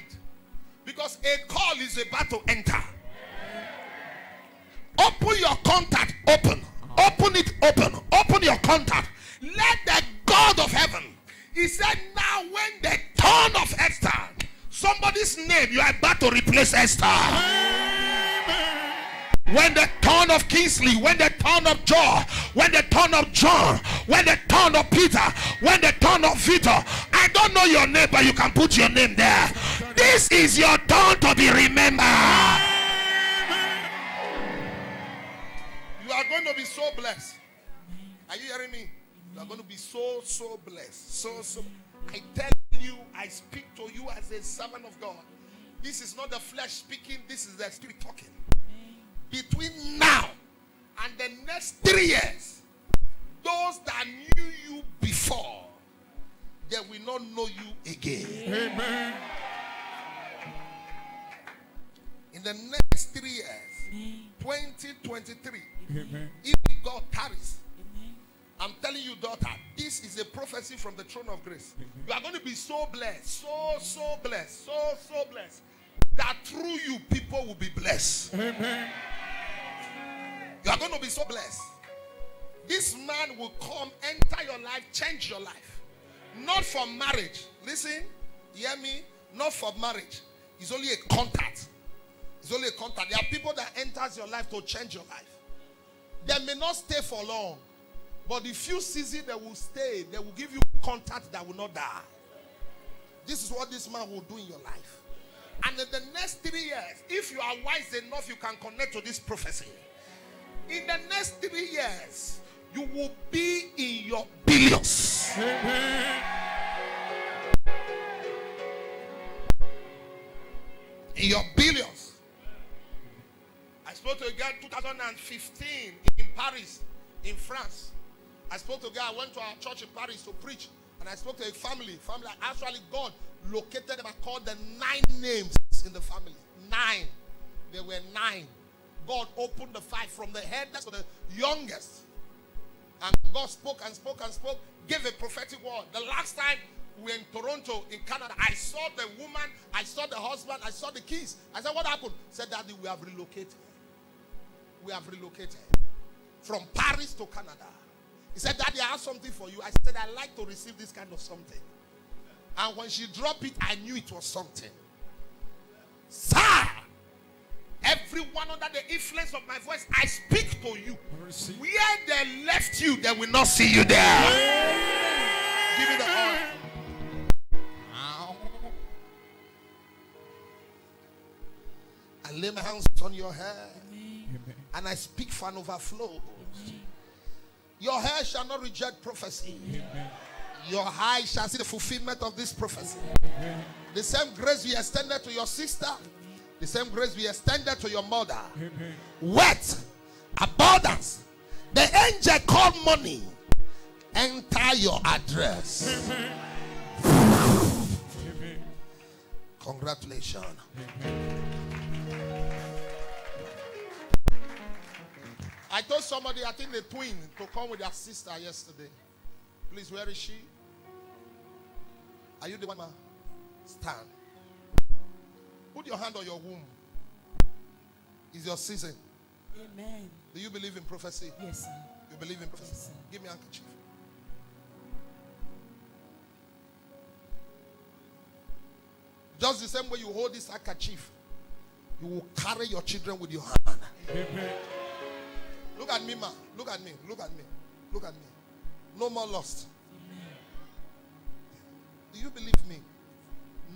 because a call is about to enter. Open your contact, open. Open it, open. Open your contact. Let the God of heaven. He said, now when the turn of Esther, somebody's name, you are about to replace Esther. When the turn of Kingsley, when the turn of Joe, when the turn of John, when the turn of Peter, when the turn of Victor, I don't know your name, but you can put your name there. This is your turn to be remembered. You are going to be so blessed. Are you hearing me? You are going to be so blessed. So. I tell you, I speak to you as a servant of God. This is not the flesh speaking, this is the spirit talking. Between now and the next 3 years, those that knew you before, they will not know you again. Amen. In the next 3 years, 2023, if God tarries, I'm telling you, daughter, this is a prophecy from the throne of grace. You are going to be so blessed, so blessed, so blessed, that through you, people will be blessed. Amen. You are going to be so blessed. This man will come, enter your life, change your life. Not for marriage. Listen, hear me? Not for marriage. It's only a contact. It's only a contact. There are people that enters your life to change your life. They may not stay for long. But the few seasons they will stay, they will give you contact that will not die. This is what this man will do in your life. And in the next 3 years, if you are wise enough, you can connect to this prophecy. In the next 3 years, you will be in your billions. in your billions. I spoke to a girl 2015 in Paris, in France. I spoke to a girl, I went to our church in Paris to preach. And I spoke to a family. Actually, God located them and called the 9 names in the family. 9. There were 9. God opened the 5 from the headest to the youngest. And God spoke and spoke and spoke, gave a prophetic word. The last time we were in Toronto, in Canada, I saw the woman, I saw the husband, I saw the kids. I said, what happened? He said, Daddy, we have relocated. We have relocated from Paris to Canada. He said, Daddy, I have something for you. I said, I like to receive this kind of something. And when she dropped it, I knew it was something. Sir, everyone under the influence of my voice, I speak to you. Where they left you, they will not see you there. Give me the oil. I lay my hands on your head. And I speak for an overflow. Your hair shall not reject prophecy. Your eye shall see the fulfillment of this prophecy. The same grace we extended to your sister, the same grace we extended to your mother. Wealth, abundance. The angel called money. Enter your address. Congratulations. I told somebody, I think the twin, to come with their sister yesterday. Please, where is she? Are you the one? Stand. Put your hand on your womb. It's your season. Amen. Do you believe in prophecy? Yes, sir. You believe in prophecy? Yes, sir. Give me a handkerchief. Just the same way you hold this handkerchief, you will carry your children with your hand. Amen. Look at me, ma. Look at me. Look at me. Look at me. No more lust. Amen. Do you believe me?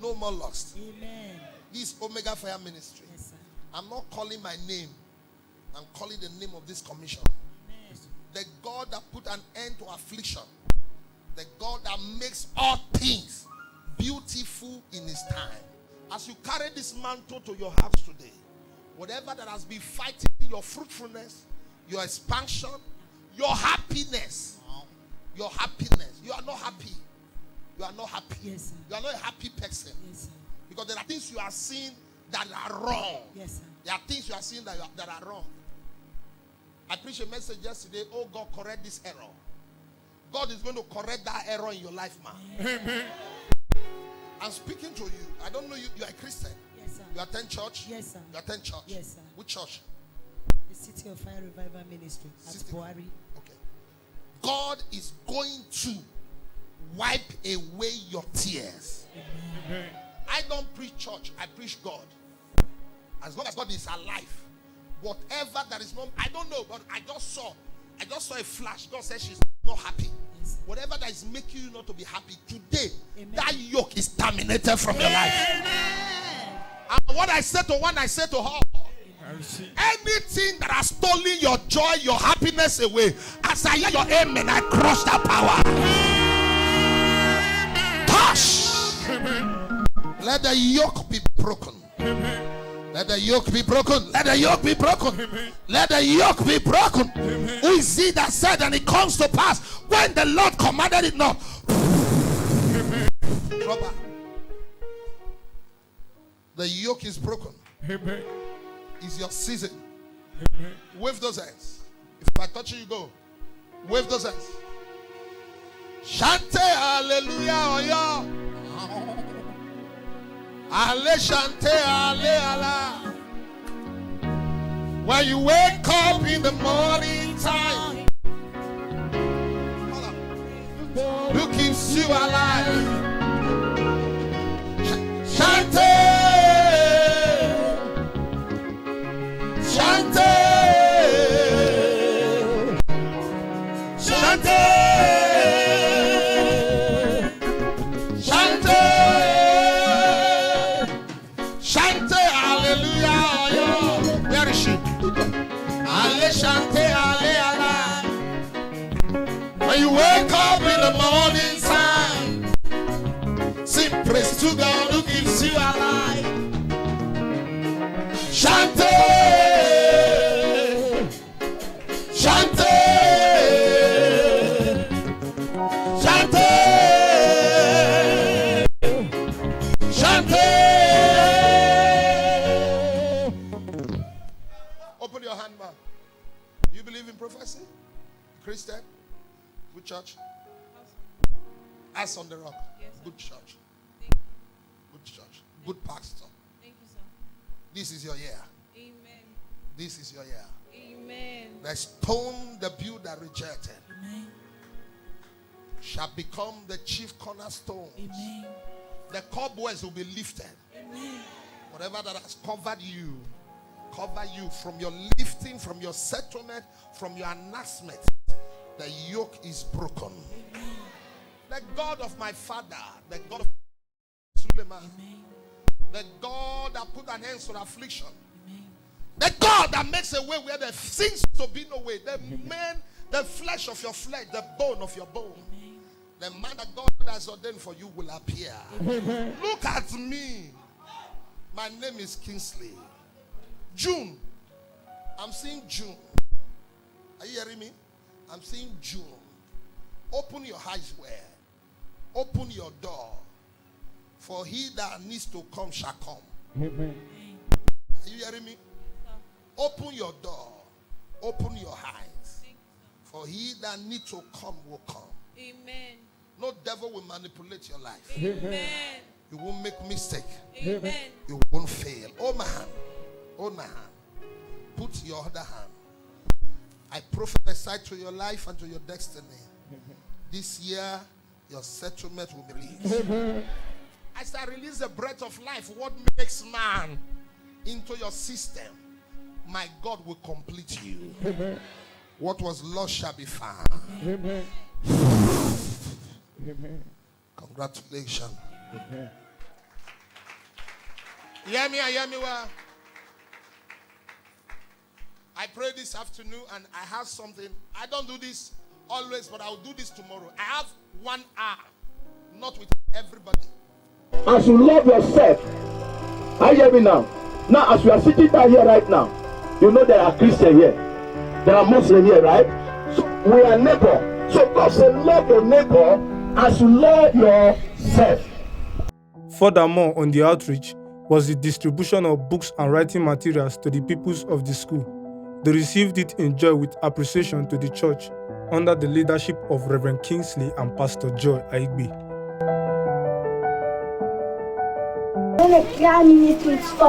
No more lust. Amen. This Omega Fire Ministry. Yes, sir. I'm not calling my name. I'm calling the name of this commission. Amen. The God that put an end to affliction. The God that makes all things beautiful in his time. As you carry this mantle to your house today, whatever that has been fighting your fruitfulness, your expansion, your happiness, you are not happy. You are not happy. Yes, sir. You are not a happy person. Yes, sir. Because there are things you are seeing that are wrong. Yes, sir. There are things you are seeing that are wrong. I preached a message yesterday. Oh God, correct this error. God is going to correct that error in your life, man. Amen. I'm speaking to you. I don't know you. You are a Christian. Yes, sir. You attend church? Yes, sir. You attend church? Yes, sir. Which church? The City of Fire Revival Ministry at City. Buhari. Okay. God is going to wipe away your tears. Amen. I don't preach church. I preach God. As long as God is alive, whatever that is not, I don't know, but I just saw a flash. God says she's not happy. Yes. Whatever that is making you not to be happy today, Amen. that yoke is terminated from your life. Amen. And what I said to one, I said to her, I receive. anything that has stolen your joy, your happiness away, as I hear your amen, I crush that power. Touch. Let the yoke be broken. Let the yoke be broken. Let the yoke be broken. Let the yoke be broken. Who is he that said, and it comes to pass when the Lord commanded it not? Brother, the yoke is broken. Amen. It's your season. Amen. Wave those hands. If I touch you, you go. Wave those hands. Shante hallelujah, oh yeah. Ale shante ale ala. When you wake up in the morning time, who keeps you alive? Shante, shante, shante, shante, shante, hallelujah. Where is she? Ale shante, ale ala. When you wake up in the morning time, sing praise to God who keeps you alive. hand, man. Do you believe in prophecy? Christian? Good church? As on the rock. Yes, sir. Good church. Thank you. Good church. Good pastor. Thank you, sir. This is your year. Amen. This is your year. Amen. The stone the builder rejected Amen. shall become the chief cornerstone. Amen. The cobwebs will be lifted. Amen. Whatever that has cover you from your lifting, from your settlement, from your announcement. The yoke is broken. Amen. The God of my father, the God of Suleiman, Amen. the God that put an end to affliction, Amen. the God that makes a way where there seems to be no way, the man, the flesh of your flesh, the bone of your bone, Amen. the man that God has ordained for you will appear. Look at me. My name is Kingsley. June. I'm seeing June. Are you hearing me? I'm seeing June. Open your eyes where? Open your door. For he that needs to come shall come. Amen. Are you hearing me? Open your door. Open your eyes. Thank you, sir. For he that needs to come will come. Amen. No devil will manipulate your life. Amen. You won't make mistake. Amen. You won't fail. Oh man. Oh man. Put your other hand. I prophesy to your life and to your destiny. This year, your settlement will be released. As I release the breath of life, what makes man into your system, my God will complete you. What was lost shall be found. Congratulations. Hear me, hear me well. I pray this afternoon and I have something. I don't do this always, but I'll do this tomorrow. I have 1 hour, not with everybody. As you love yourself, I hear me now. Now, as you are sitting down here right now, you know there are Christians here, there are Muslims here, right? So we are neighbor. So God said, love your neighbor as you love yourself. Furthermore, on the outreach was the distribution of books and writing materials to the pupils of the school. They received it in joy with appreciation to the church under the leadership of Reverend Kingsley and Pastor Joy Aigbe.